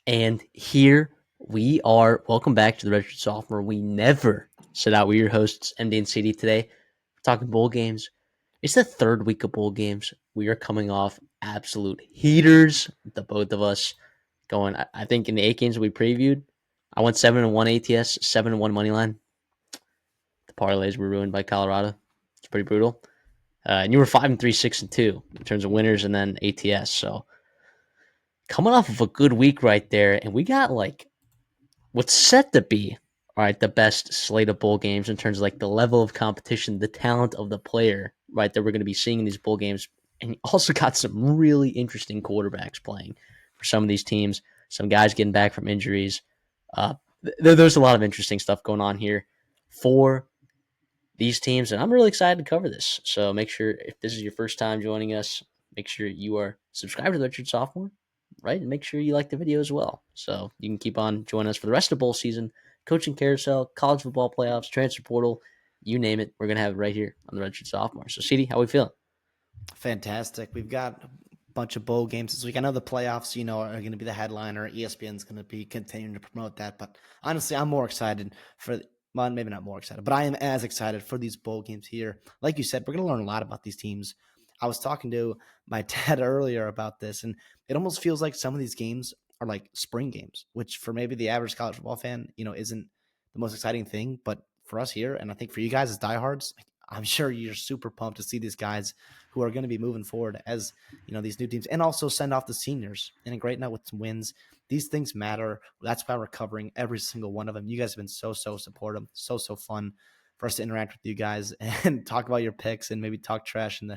And here we are. Welcome back to the Redshirt Sophomore. We never set out. We're your hosts, MD and CD today. We're talking bowl games. It's the third week of bowl games. We are coming off absolute heaters, the both of us going. I think in the 8 games we previewed, I went 7-1 ATS, 7-1 money line. The parlays were ruined by Colorado. It's pretty brutal. And you were 5-3, 6-2 in terms of winners, and then ATS. So coming off of a good week right there, and we got like what's set to be all right the best slate of bowl games in terms of like the level of competition, the talent of the player, right, that we're going to be seeing in these bowl games. And you also got some really interesting quarterbacks playing for some of these teams. Some guys getting back from injuries. There's a lot of interesting stuff going on here for these teams, and I'm really excited to cover this. So make sure, if this is your first time joining us, make sure you are subscribed to the Redshirt Sophomore, right? And make sure you like the video as well. So you can keep on joining us for the rest of bowl season, coaching carousel, college football playoffs, transfer portal, you name it. We're going to have it right here on the Redshirt Sophomore. So, CD, how we feeling? Fantastic. We've got a bunch of bowl games this week. I know the playoffs, are going to be the headliner. ESPN's going to be continuing to promote that. But honestly, I'm more excited well, maybe not more excited, but I am as excited for these bowl games here. Like you said, we're going to learn a lot about these teams. I was talking to my dad earlier about this, and it almost feels like some of these games are like spring games, which for maybe the average college football fan, isn't the most exciting thing. But for us here, and I think for you guys as diehards, I'm sure you're super pumped to see these guys who are going to be moving forward as these new teams, and also send off the seniors in a great night with some wins. These things matter. That's why we're covering every single one of them. You guys have been so supportive, so fun for us to interact with you guys and talk about your picks and maybe talk trash in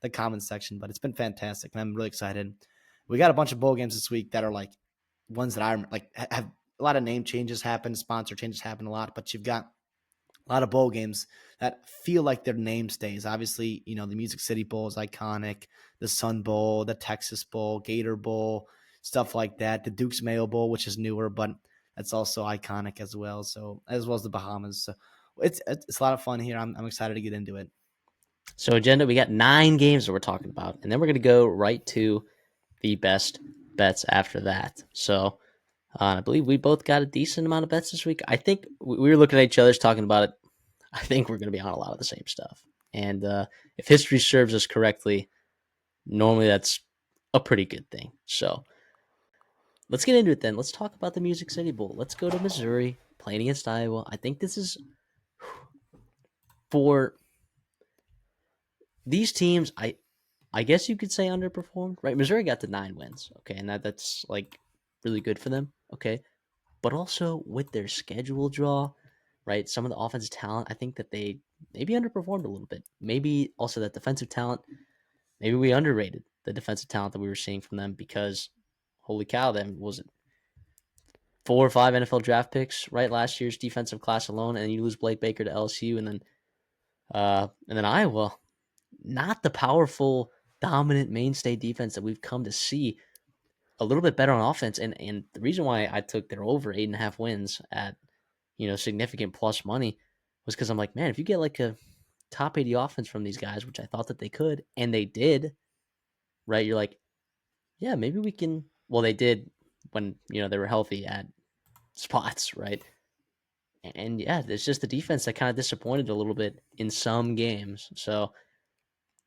the comments section. But it's been fantastic, and I'm really excited. We got a bunch of bowl games this week that are like ones that I like have a lot of name changes happen, sponsor changes happen a lot, but you've got a lot of bowl games that feel like their name stays. Obviously, the Music City Bowl is iconic, the Sun Bowl, the Texas Bowl, Gator Bowl, stuff like that. The Duke's Mayo Bowl, which is newer, but that's also iconic as well. So as well as the Bahamas. So it's a lot of fun here. I'm excited to get into it. So, agenda, we got 9 games that we're talking about, and then we're going to go right to the best bets after that. So, I believe we both got a decent amount of bets this week. I think we were looking at each other's talking about it. I think we're going to be on a lot of the same stuff. And if history serves us correctly, normally that's a pretty good thing. So let's get into it then. Let's talk about the Music City Bowl. Let's go to Missouri, playing against Iowa. I think this is for these teams. I guess you could say underperformed, right? Missouri got to 9 wins, okay, and that's like really good for them, okay. But also with their schedule draw, right? Some of the offensive talent, I think that they maybe underperformed a little bit. Maybe also that defensive talent, maybe we underrated the defensive talent that we were seeing from them because, holy cow, then was it 4 or 5 NFL draft picks, right? Last year's defensive class alone, and you lose Blake Baker to LSU, and then Iowa, not the powerful, dominant mainstay defense that we've come to see. A little bit better on offense, and the reason why I took their over 8.5 wins at significant plus money was because I'm like, man, if you get like a top 80 offense from these guys, which I thought that they could, and they did, right? You're like, yeah, maybe we can. Well, they did when they were healthy at spots, right? And yeah, it's just the defense that kind of disappointed a little bit in some games. So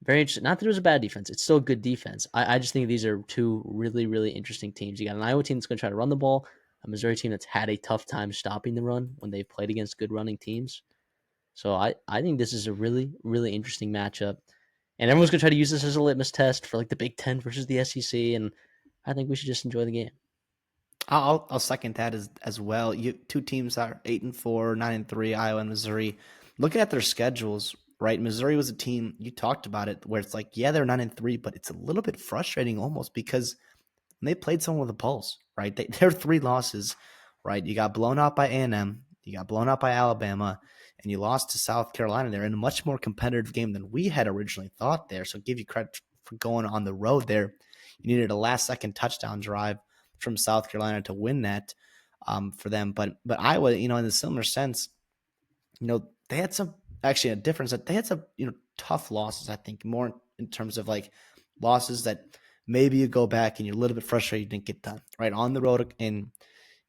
very interesting. Not that it was a bad defense; it's still a good defense. I just think these are two really really interesting teams. You got an Iowa team that's going to try to run the ball, a Missouri team that's had a tough time stopping the run when they've played against good running teams. So I think this is a really, really interesting matchup. And everyone's gonna try to use this as a litmus test for like the Big Ten versus the SEC, and I think we should just enjoy the game. I'll second that as well. You two teams are 8-4, 9-3, Iowa and Missouri. Looking at their schedules, right? Missouri was a team you talked about it, where it's like, yeah, they're 9-3, but it's a little bit frustrating almost because they played someone with a pulse, right? Their 3 losses, right? You got blown out by A&M, you got blown out by Alabama, and you lost to South Carolina. They're in a much more competitive game than we had originally thought there. So give you credit for going on the road there. You needed a last-second touchdown drive from South Carolina to win that for them. But Iowa, in a similar sense, they had some actually a difference that they had some tough losses. I think more in terms of like losses that maybe you go back and you're a little bit frustrated you didn't get done. Right on the road in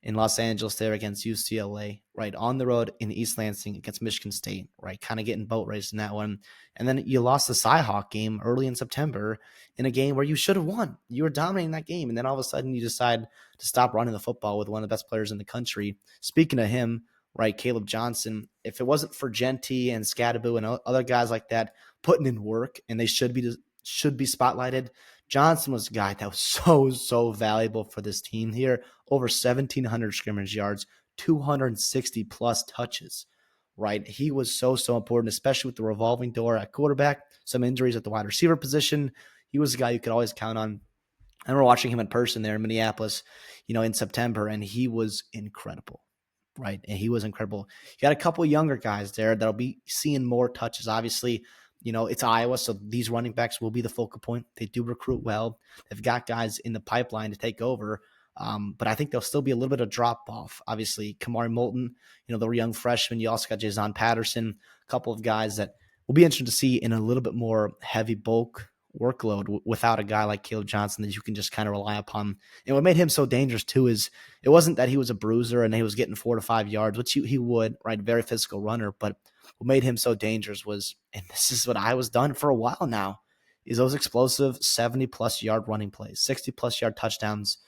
Los Angeles there against UCLA, right on the road in East Lansing against Michigan State, right, kind of getting boat raced in that one. And then you lost the Cyhawk game early in September in a game where you should have won. You were dominating that game. And then all of a sudden you decide to stop running the football with one of the best players in the country. Speaking of him, right, Caleb Johnson, if it wasn't for Genty and Scadaboo and other guys like that putting in work, and they should be spotlighted, Johnson was a guy that was so valuable for this team here. Over 1,700 scrimmage yards, 260 plus touches, right? He was so important, especially with the revolving door at quarterback, some injuries at the wide receiver position. He was a guy you could always count on. I remember watching him in person there in Minneapolis, in September, and he was incredible, right? And he was incredible. You got a couple of younger guys there that'll be seeing more touches. Obviously, it's Iowa, so these running backs will be the focal point. They do recruit well. They've got guys in the pipeline to take over. But I think there'll still be a little bit of drop off. Obviously, Kamari Moulton, the young freshman. You also got Jason Patterson, a couple of guys that will be interesting to see in a little bit more heavy bulk workload without a guy like Caleb Johnson that you can just kind of rely upon. And what made him so dangerous too is it wasn't that he was a bruiser and he was getting 4 to 5 yards, which he would, right? Very physical runner. But what made him so dangerous was, and this is what I was done for a while now, is those explosive 70 plus yard running plays, 60 plus yard touchdowns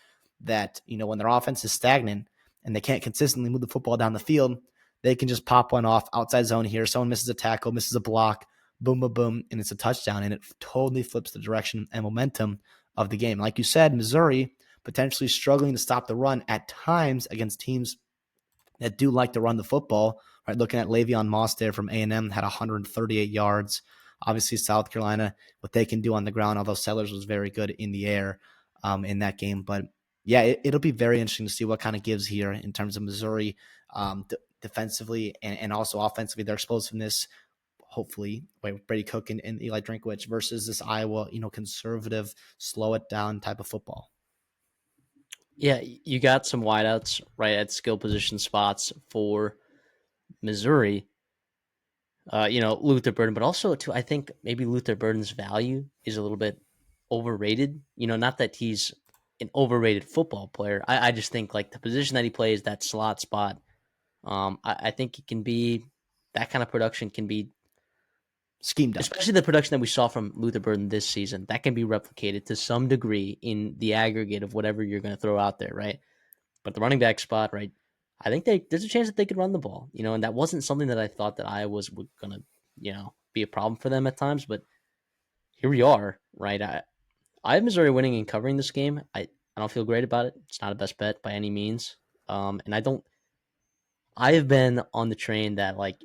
that, when their offense is stagnant and they can't consistently move the football down the field, they can just pop one off outside zone here. Someone misses a tackle, misses a block, boom, boom, boom, and it's a touchdown. And it totally flips the direction and momentum of the game. Like you said, Missouri potentially struggling to stop the run at times against teams that do like to run the football. Right, looking at Le'Veon Moss there from A&M, had 138 yards. Obviously, South Carolina, what they can do on the ground, although Sellers was very good in the air in that game. But yeah, it'll be very interesting to see what kind of gives here in terms of Missouri defensively and also offensively, their explosiveness, hopefully, with Brady Cook and Eli Drinkwitz versus this Iowa, conservative, slow it down type of football. Yeah, you got some wideouts right at skill position spots for Missouri. Luther Burden, but also too, I think maybe Luther Burden's value is a little bit overrated. Not that he's an overrated football player. I just think like the position that he plays, that slot spot, I think it can be that kind of production can be, Schemed up. especially the production that we saw from Luther Burden this season, that can be replicated to some degree in the aggregate of whatever you're going to throw out there, right? But the running back spot, right? I think there's a chance that they could run the ball, and that wasn't something that I thought that Iowa was going to, be a problem for them at times. But here we are, right? I have Missouri winning and covering this game. I don't feel great about it. It's not a best bet by any means. And I don't. I have been on the train that like,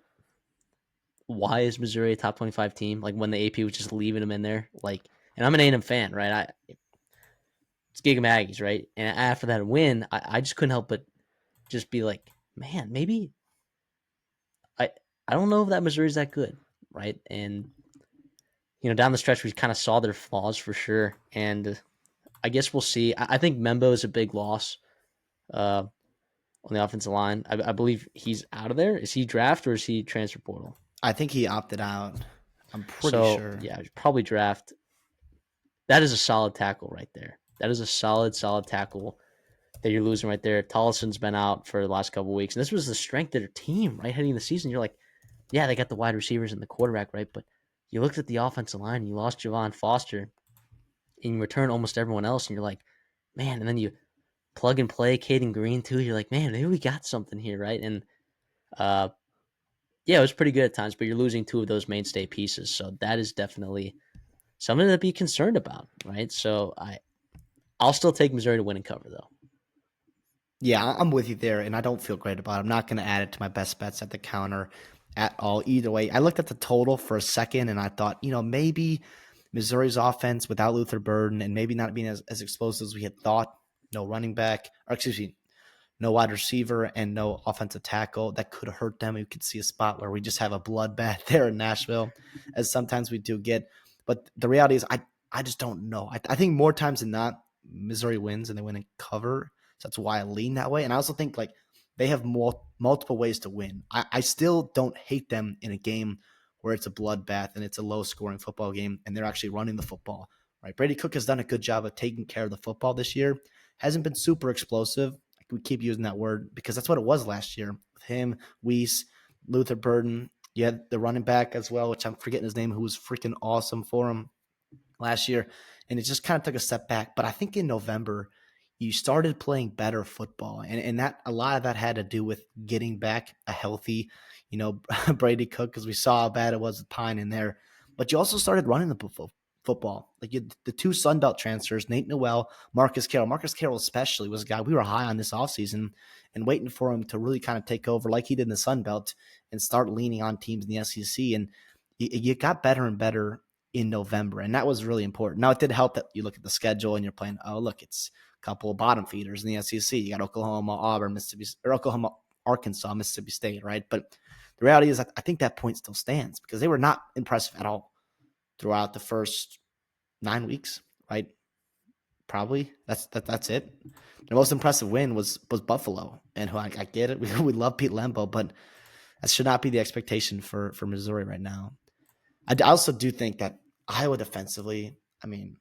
why is Missouri a top 25 team? Like when the AP was just leaving them in there, like, and I'm an A&M fan, right? It's Giga Aggies, right? And after that win, I just couldn't help but just be like, man, maybe I I don't know if that Missouri's that good, right? And down the stretch we kind of saw their flaws for sure, and I guess we'll see. I think Membo is a big loss on the offensive line. I believe he's out of there. Is he draft or is he transfer portal? I think he opted out. I'm pretty So sure. yeah, probably draft. That is a solid tackle right there. That is a solid tackle that you're losing right there. Tollison's been out for the last couple of weeks, and this was the strength of their team, right? Heading the season, you're like, yeah, they got the wide receivers and the quarterback, right? But you looked at the offensive line, and you lost Javon Foster, and you return almost everyone else, and you're like, man, and then you plug and play Caden Green too. You're like, man, maybe we got something here, right? And uh, yeah, it was pretty good at times, but you're losing two of those mainstay pieces, so that is definitely something to be concerned about, right? So I'll still take Missouri to win and cover though. Yeah, I'm with you there, and I don't feel great about it. I'm not going to add it to my best bets at the counter at all. Either way, I looked at the total for a second, and I thought, maybe Missouri's offense without Luther Burden and maybe not being as explosive as we had thought, no running back, or excuse me, no wide receiver and no offensive tackle, that could hurt them. We could see a spot where we just have a bloodbath there in Nashville, as sometimes we do get. But the reality is, I just don't know. I think more times than not, Missouri wins and they win and cover. So that's why I lean that way. And I also think like they have multiple ways to win. I still don't hate them in a game where it's a bloodbath and it's a low scoring football game and they're actually running the football. right? Brady Cook has done a good job of taking care of the football this year. Hasn't been super explosive. We keep using that word because that's what it was last year with him, Weiss, Luther Burden. You had the running back as well, which I'm forgetting his name, who was freaking awesome for him last year, and it just kind of took a step back. But I think in November, you started playing better football, and that a lot of that had to do with getting back a healthy, Brady Cook, because we saw how bad it was with Pine in there. But you also started running the football. Like the two Sun Belt transfers, Nate Noel, Marcus Carroll. Marcus Carroll especially was a guy we were high on this offseason and waiting for him to really kind of take over like he did in the Sun Belt and start leaning on teams in the SEC. And you got better and better in November, and that was really important. Now, it did help that you look at the schedule and you're playing, oh, look, it's a couple of bottom feeders in the SEC. You got Oklahoma, Auburn, Mississippi, or Oklahoma, Arkansas, Mississippi State, right? But the reality is, I think that point still stands because they were not impressive at all throughout the first 9 weeks, right? Probably that's it. The most impressive win was Buffalo, and who I get it, we love Pete Lembo, but that should not be the expectation for Missouri right now. I also do think that Iowa defensively, I mean,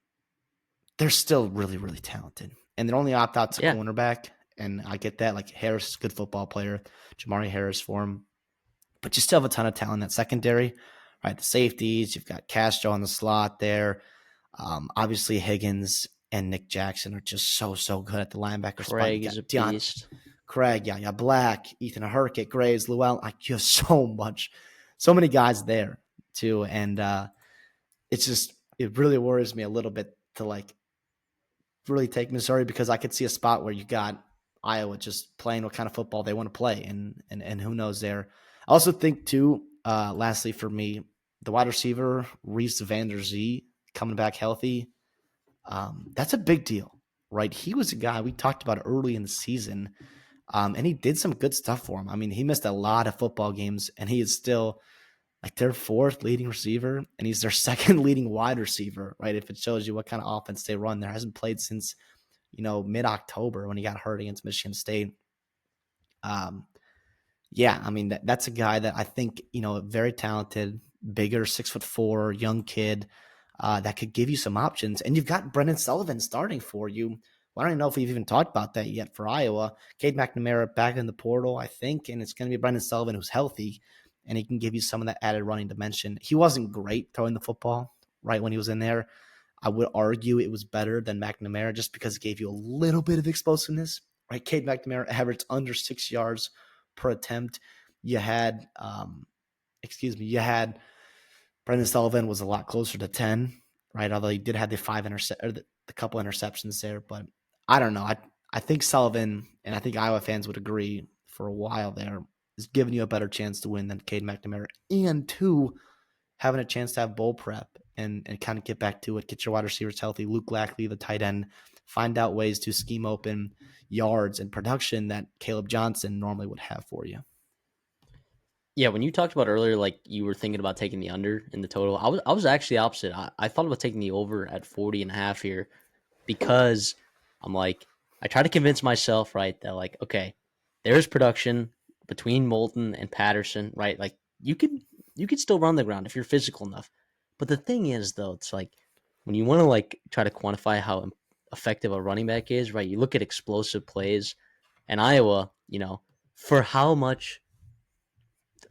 they're still really, really talented. And their only opt out's a Yeah, cornerback. And I get that. Like Harris is a good football player, Jamari Harris for him. But you still have a ton of talent in that secondary, right? The safeties, you've got Castro on the slot there. Obviously, Higgins and Nick Jackson are just so good at the linebacker spot. You Craig got is a Deion beast. Craig, yeah, Black, Ethan Hurkett, Graves, Llewellyn. Like you have so many guys there too. And it really worries me a little bit to like really take Missouri because I could see a spot where you got Iowa just playing what kind of football they want to play, and who knows there. I also think too, lastly for me, the wide receiver Reese Vander Zee coming back healthy, that's a big deal, right? He was a guy we talked about early in the season, and he did some good stuff for him. I mean, he missed a lot of football games, and he is still like their fourth leading receiver, and he's their second leading wide receiver, right? If it shows you what kind of offense they run, there hasn't played since mid October when he got hurt against Michigan State. Um, yeah, I mean that's a guy that I think very talented, bigger, 6'4", young kid that could give you some options. And you've got Brendan Sullivan starting for you. Well, I don't know if we've even talked about that yet for Iowa. Cade McNamara back in the portal, I think, and it's going to be Brendan Sullivan who's healthy, and he can give you some of that added running dimension. He wasn't great throwing the football right when he was in there. I would argue it was better than McNamara just because it gave you a little bit of explosiveness. Right, Cade McNamara averaged under 6 yards per attempt. You had, you had Brendan Sullivan was a lot closer to 10, right? Although he did have the couple interceptions there, but I don't know. I think Sullivan, and I think Iowa fans would agree for a while there, is giving you a better chance to win than Cade McNamara, and two, having a chance to have bowl prep and kind of get back to it, get your wide receivers healthy. Luke Lackley, the tight end, find out ways to scheme open yards and production that Caleb Johnson normally would have for you. Yeah, when you talked about earlier, like you were thinking about taking the under in the total, I was actually opposite. I thought about taking the over at 40.5 here because I'm like, I try to convince myself, right, that like, okay, there's production between Moulton and Patterson, right? Like you could still run the ground if you're physical enough. But the thing is though, it's like when you want to like try to quantify how effective a running back is, right? You look at explosive plays and Iowa, for how much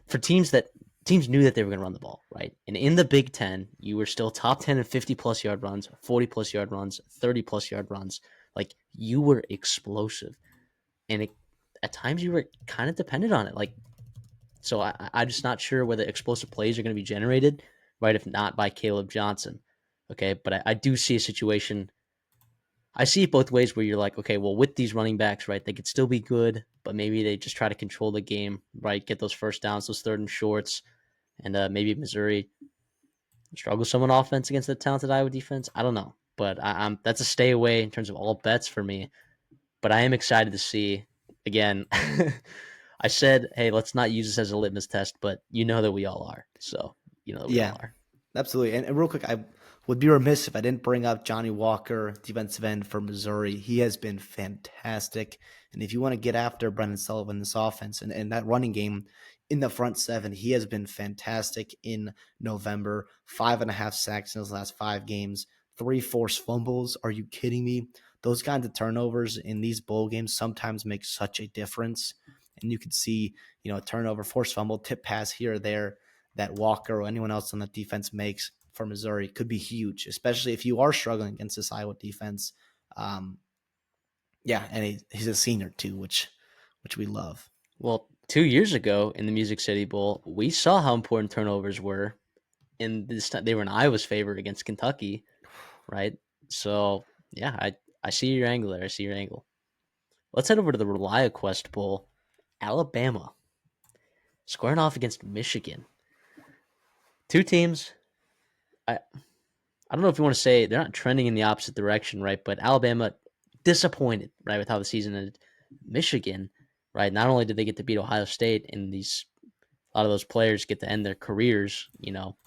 for teams knew that they were going to run the ball, right? And in the Big Ten, you were still top 10 in 50 plus yard runs, 40 plus yard runs, 30 plus yard runs. Like you were explosive. And at times you were kind of dependent on it. Like, so I'm just not sure whether explosive plays are going to be generated, right? If not by Caleb Johnson. Okay. But I do see a situation. I see it both ways where you're like, okay, well, with these running backs, right, they could still be good, but maybe they just try to control the game, right? Get those first downs, those third and shorts, and maybe Missouri struggles some on offense against the talented Iowa defense. I don't know, but I'm that's a stay away in terms of all bets for me. But I am excited to see again. I said, hey, let's not use this as a litmus test, but you know that we all are. So you know that we Yeah, all are. absolutely. And real quick, I would be remiss if I didn't bring up Johnny Walker, defensive end for Missouri. He has been fantastic. And if you want to get after Brendan Sullivan, this offense and that running game in the front seven, he has been fantastic in November. 5.5 sacks in his last 5 games, 3 forced fumbles. Are you kidding me? Those kinds of turnovers in these bowl games sometimes make such a difference. And you could see, a turnover, forced fumble, tip pass here or there that Walker or anyone else on the defense makes for Missouri could be huge, especially if you are struggling against this Iowa defense. Um, yeah, and he's a senior too, which we love. Well, 2 years ago in the Music City Bowl, we saw how important turnovers were. In this time, they were in Iowa's favor against Kentucky, right? So yeah, I see your angle there. I see your angle. Let's head over to the ReliaQuest Bowl. Alabama squaring off against Michigan. Two teams. I don't know if you want to say they're not trending in the opposite direction, right? But Alabama disappointed, right, with how the season ended. Michigan, right? Not only did they get to beat Ohio State, and a lot of those players get to end their careers,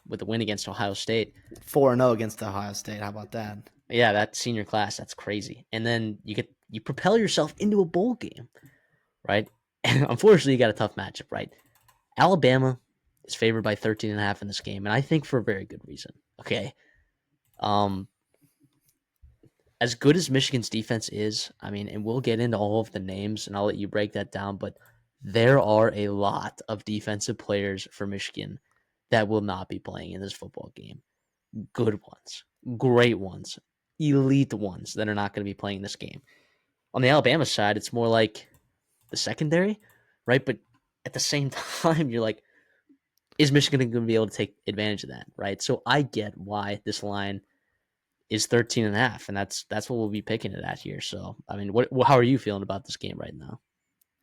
with a win against Ohio State. 4-0 against Ohio State. How about that? Yeah, that senior class, that's crazy. And then you propel yourself into a bowl game, right? And unfortunately, you got a tough matchup, right? Alabama is favored by 13 and a half in this game, and I think for a very good reason. Okay. Um, as good as Michigan's defense is, I mean, and we'll get into all of the names and I'll let you break that down, but there are a lot of defensive players for Michigan that will not be playing in this football game. Good ones, great ones, elite ones that are not going to be playing this game. On the Alabama side, it's more like the secondary, right? But at the same time, you're like, is Michigan going to be able to take advantage of that, right? So I get why this line is 13 and a half, and that's what we'll be picking it at here. So, I mean, how are you feeling about this game right now?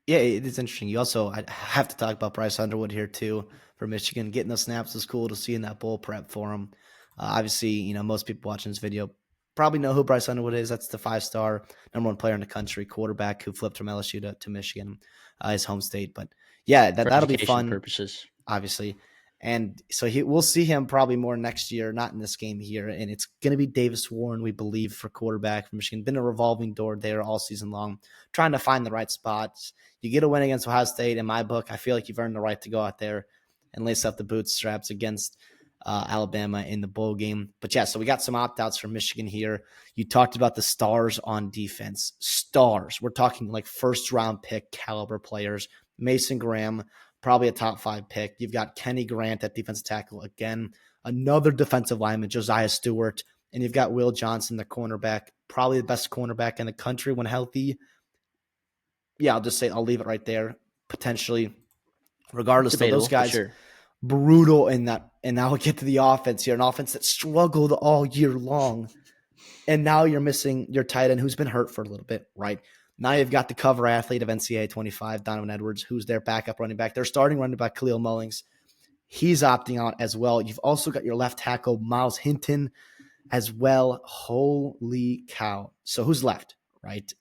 Yeah, it is interesting. You also I have to talk about Bryce Underwood here too for Michigan. Getting the snaps was cool to see in that bowl prep for him. Obviously, most people watching this video probably know who Bryce Underwood is. That's the 5-star number one player in the country, quarterback who flipped from LSU to Michigan, his home state. But yeah, For that'll be education fun, purposes. obviously. And so we'll see him probably more next year, not in this game here. And it's going to be Davis Warren, we believe, for quarterback for Michigan. Been a revolving door there all season long, trying to find the right spots. You get a win against Ohio State, in my book, I feel like you've earned the right to go out there and lace up the bootstraps against Alabama in the bowl game. But yeah, so we got some opt-outs from Michigan here. You talked about the stars on defense. Stars. We're talking like first-round pick caliber players. Mason Graham, probably a top 5 pick. You've got Kenny Grant at defensive tackle again, another defensive lineman, Josiah Stewart, and you've got Will Johnson, the cornerback, probably the best cornerback in the country when healthy. Yeah, I'll leave it right there. Potentially, regardless, though, those Debatable, but guys sure. brutal in that. And now we get to the offense here, an offense that struggled all year long. And now you're missing your tight end who's been hurt for a little bit, right? Now you've got the cover athlete of NCAA 25, Donovan Edwards, who's their backup running back. They're starting running back Khalil Mullings. He's opting out as well. You've also got your left tackle, Miles Hinton, as well. Holy cow. So who's left, right?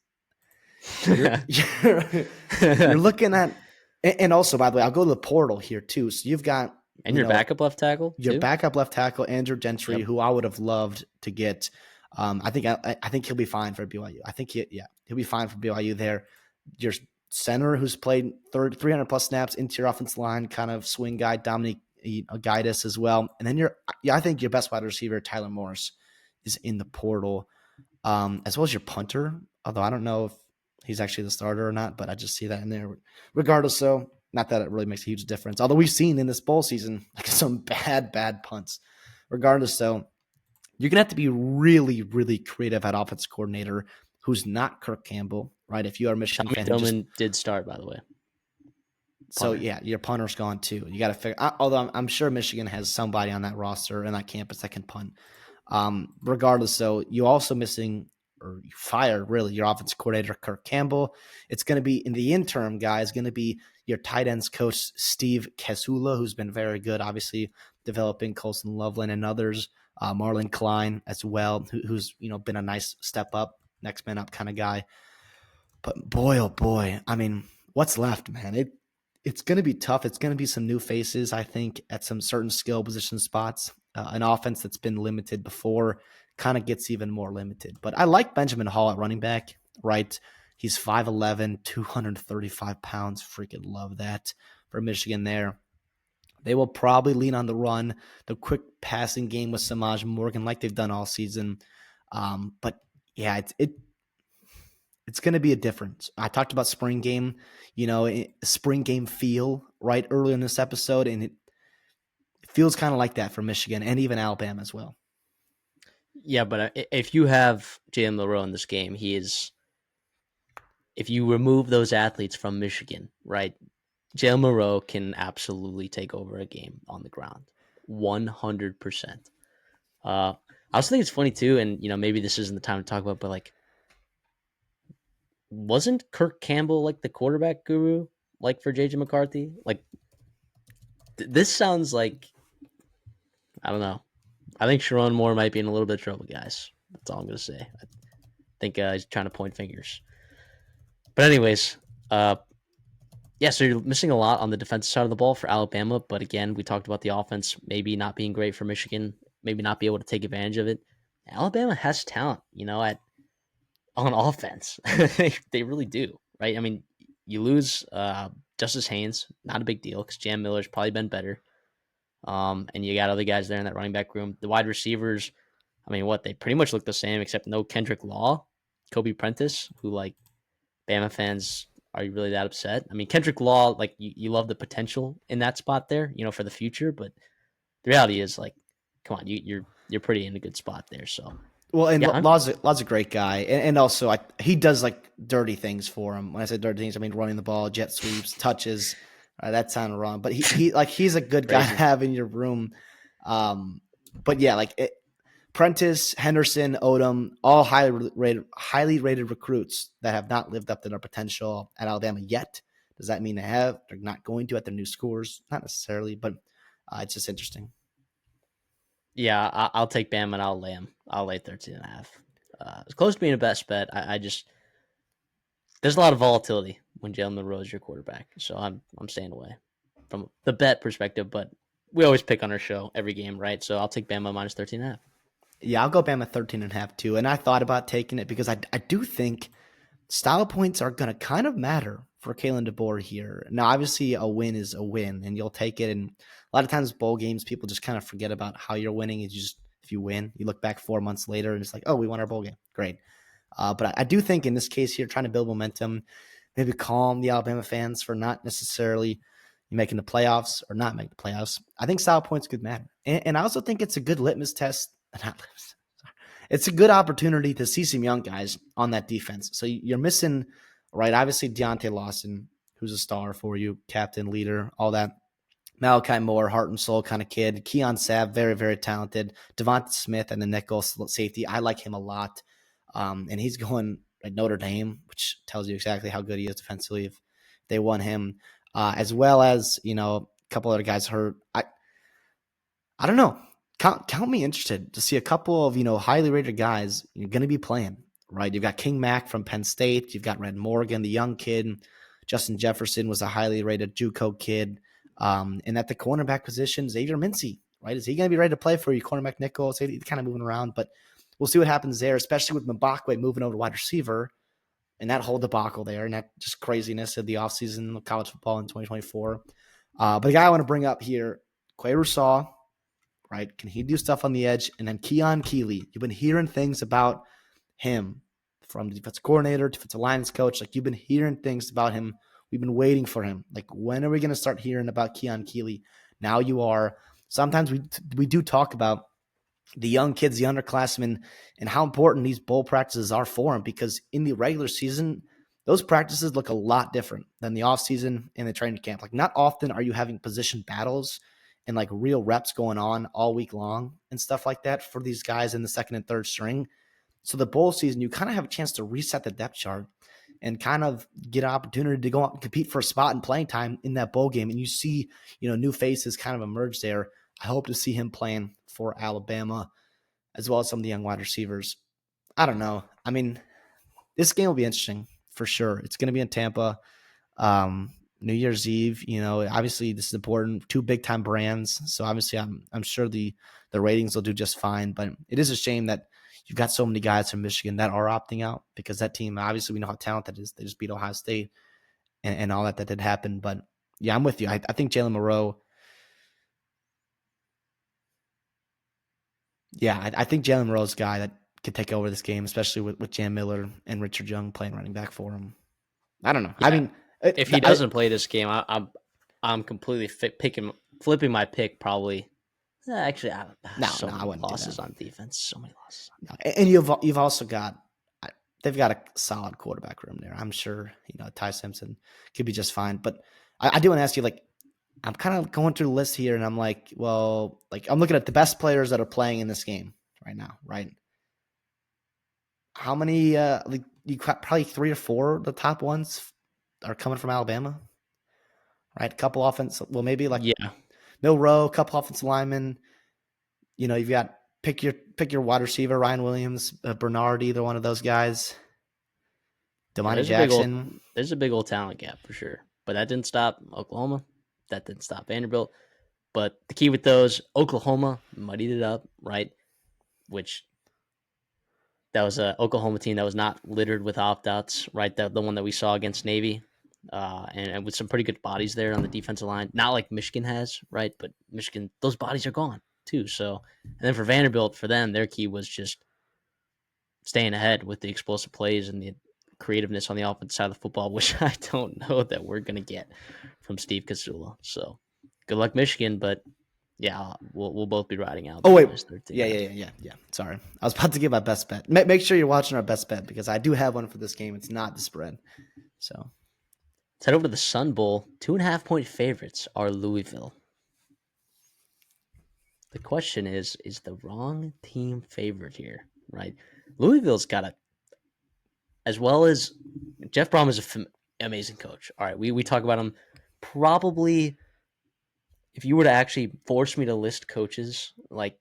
You're looking at, and also, by the way, I'll go to the portal here too. So you've got, And your backup left tackle your too. backup left tackle, Andrew Gentry, Yep. who I would have loved to get. I think he'll be fine for BYU. I think he'll be fine for BYU there. Your center, who's played 300 plus snaps, interior offensive line, kind of swing guy, Dominic Gaitis as well. And then I think your best wide receiver, Tyler Morris, is in the portal, as well as your punter. Although I don't know if he's actually the starter or not, but I just see that in there. Regardless, so not that it really makes a huge difference. Although we've seen in this bowl season like some bad punts. Regardless, though, you're gonna have to be really, really creative at offense coordinator, who's not Kirk Campbell, right? If you are a Michigan Tommy fan, Dillman did start, by the way. so Punter. yeah, your punter's gone too. You got to figure. Although I'm sure Michigan has somebody on that roster and that campus that can punt. Regardless, though, you also missing or you fired really your offense coordinator Kirk Campbell. It's going to be in the interim, guys. Going to be your tight ends coach Steve Kesula, who's been very good, obviously developing Colson Loveland and others. Marlon Klein as well, who's been a nice step up, next man up kind of guy. But boy, oh boy, I mean, what's left, man? It's going to be tough. It's going to be some new faces, I think, at some certain skill position spots. An offense that's been limited before kind of gets even more limited. But I like Benjamin Hall at running back, right? He's 5'11", 235 pounds. Freaking love that for Michigan there. They will probably lean on the run, the quick passing game with Samaj Morgan like they've done all season. But yeah, it's going to be a difference. I talked about spring game, spring game feel right earlier in this episode, and it feels kind of like that for Michigan and even Alabama as well. Yeah, but if you have Jalen Milroe in this game, he is. If you remove those athletes from Michigan, right, Jalen Milroe can absolutely take over a game on the ground, 100%. I also think it's funny too, and maybe this isn't the time to talk about, but like, wasn't Kirk Campbell like the quarterback guru, like for JJ McCarthy? Like, this sounds like I don't know. I think Sharon Moore might be in a little bit of trouble, guys. That's all I'm gonna say. I think he's trying to point fingers. But anyways, uh, yeah. So you're missing a lot on the defensive side of the ball for Alabama. But again, we talked about the offense maybe not being great for Michigan, maybe not be able to take advantage of it. Alabama has talent, at on offense. They really do, right? I mean, you lose Justice Haynes, not a big deal because Jam Miller's probably been better. And you got other guys there in that running back room. The wide receivers, I mean, what they pretty much look the same except no Kendrick Law, Kobe Prentice, who like Bama fans are you really that upset? I mean, Kendrick Law, like you love the potential in that spot there, for the future, but the reality is like, come on, you're pretty in a good spot there. So Well, and yeah, I'm Law's a great guy, and also he does like dirty things for him. When I say dirty things, I mean running the ball, jet sweeps, touches. That sounded wrong, but he's a good guy to crazy. have in your room. Um, but yeah, Prentice, Henderson, Odom, all highly rated recruits that have not lived up to their potential at Alabama yet. Does that mean they have? They're not going to at their new scores, not necessarily, but it's just interesting. Yeah, I'll take Bama and I'll lay him. I'll lay 13 and a half. It's close to being a best bet. I just there's a lot of volatility when Jalen Monroe is your quarterback, so I'm staying away from the bet perspective. But we always pick on our show every game, right? So I'll take Bama minus 13 and a half. Yeah, I'll go Bama 13.5 too. And I thought about taking it because I do think style points are going to kind of matter for Kalen DeBoer here. Now, obviously, a win is a win, and you'll take it. And a lot of times, bowl games, people just kind of forget about how you're winning. It's just if you win, you look back 4 months later, and it's like, oh, we won our bowl game, great. But I do think in this case here, trying to build momentum, maybe calm the Alabama fans for not necessarily making the playoffs or not making the playoffs. I think style points could matter, and I also think it's a good litmus test. Not litmus. It's a good opportunity to see some young guys on that defense. So you're missing, right? Obviously, Deontay Lawson, who's a star for you, captain, leader, all that. Malachi Moore, heart and soul kind of kid. Keon Sabb, very, very talented. Devonta Smith and the nickel safety. I like him a lot. And he's going at Notre Dame, which tells you exactly how good he is defensively if they want him. As well as, a couple other guys hurt. I don't know. Count me interested to see a couple of highly rated guys you're going to be playing. Right, you've got King Mack from Penn State. You've got Red Morgan, the young kid. Justin Jefferson was a highly rated JUCO kid. And at the cornerback position, Xavier Mincy. Right, is he going to be ready to play for you? Cornerback nickel, he's kind of moving around, but we'll see what happens there, especially with Mbakwe moving over to wide receiver and that whole debacle there and that just craziness of the offseason of college football in 2024. But the guy I want to bring up here, Quay Rousseau, right? Can he do stuff on the edge? And then Keon Keeley. You've been hearing things about him from the defensive coordinator, defensive lines coach. Like you've been hearing things about him. We've been waiting for him. Like when are we going to start hearing about Keon Keeley? Now you are. Sometimes we do talk about the young kids, the underclassmen, and how important these bowl practices are for them because in the regular season, those practices look a lot different than the offseason and the training camp. Like not often are you having position battles and like real reps going on all week long and stuff like that for these guys in the second and third string. So the bowl season, you kind of have a chance to reset the depth chart and kind of get an opportunity to go out and compete for a spot in playing time in that bowl game. And you see, new faces kind of emerge there. I hope to see him playing for Alabama as well as some of the young wide receivers. I don't know. I mean, this game will be interesting for sure. It's going to be in Tampa. New Year's Eve, obviously this is important. Two big time brands. So obviously I'm sure the ratings will do just fine, but it is a shame that you've got so many guys from Michigan that are opting out because that team, obviously we know how talented it is. They just beat Ohio State and all that did happen. But yeah, I'm with you. I think Jalen Moreau. Yeah, I think Jalen Moreau's a guy that could take over this game, especially with Jam Miller and Richard Young playing running back for him. I don't know. I Yeah, mean, if he doesn't play this game, I'm completely flipping my pick probably. Actually, no, so I many wouldn't do that. losses on defense. So many losses on No. defense. And you've also got they've got a solid quarterback room there. I'm sure Ty Simpson could be just fine. But I do want to ask you, like, I'm kind of going through the list here, and I'm like, well, like I'm looking at the best players that are playing in this game right now, right? How many? Like you got probably 3 or 4 of the top ones are coming from Alabama, right? A couple offense, well, maybe like Yeah, Milrow, a couple offensive linemen. You've got pick your wide receiver, Ryan Williams, Bernard, either one of those guys. yeah. Demani Jackson. There's a big old talent gap for sure. But that didn't stop Oklahoma. That didn't stop Vanderbilt. But the key with those, Oklahoma muddied it up, right? Which that was a Oklahoma team that was not littered with opt outs, right? The one that we saw against Navy, and with some pretty good bodies there on the defensive line. Not like Michigan has, right? But Michigan, those bodies are gone too. So, and then for Vanderbilt, for them, their key was just staying ahead with the explosive plays and the creativeness on the offensive side of the football, which I don't know that we're going to get from Steve Kasula. So, good luck, Michigan. But yeah, we'll both be riding Oh Alabama wait, as third team. yeah. Sorry, I was about to give my best bet. Make sure you're watching our best bet because I do have one for this game. It's not the spread. So Let's head over to the Sun Bowl. 2.5 point favorites are Louisville. The question is the wrong team favorite here, right? Louisville's got a, as well as Jeff Brom is an amazing coach. All right, we talk about him probably. If you were to actually force me to list coaches, like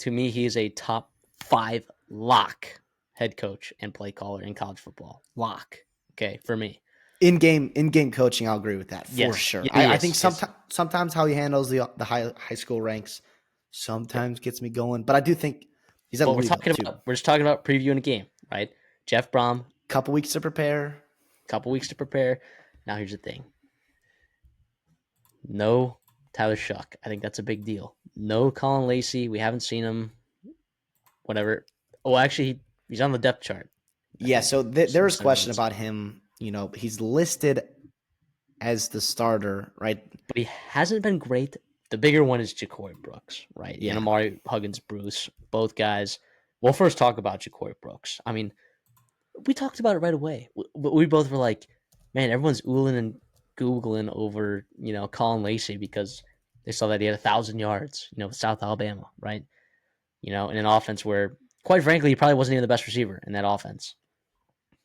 to me, he is a top 5 lock head coach and play caller in college football. Lock, okay, for me. in game coaching, I'll agree with that for Yes, sure. I think yes. sometimes how he handles the high school ranks Yep. sometimes gets me going, but I do think he's at But Louisville too. we're just talking about previewing a game, right? Jeff Brom, Couple weeks to prepare. couple weeks to prepare. Now here's the thing. No Tyler Shuck. I think that's a big deal. No Colin Lacey. We haven't seen him. Whatever. Oh, actually, he's on the depth chart. I Yeah, think so there is some question notes, about him. He's listed as the starter, right? but he hasn't been great. The bigger one is Ja'Cory Brooks, right? And Yeah. Amari Huggins Bruce, both guys. We'll first talk about Ja'Cory Brooks. I mean, we talked about it right away. We both were like, man, everyone's ooling and googling over Colin Lacey because they saw that he had 1,000 yards, with South Alabama, right? In an offense where, quite frankly, he probably wasn't even the best receiver in that offense.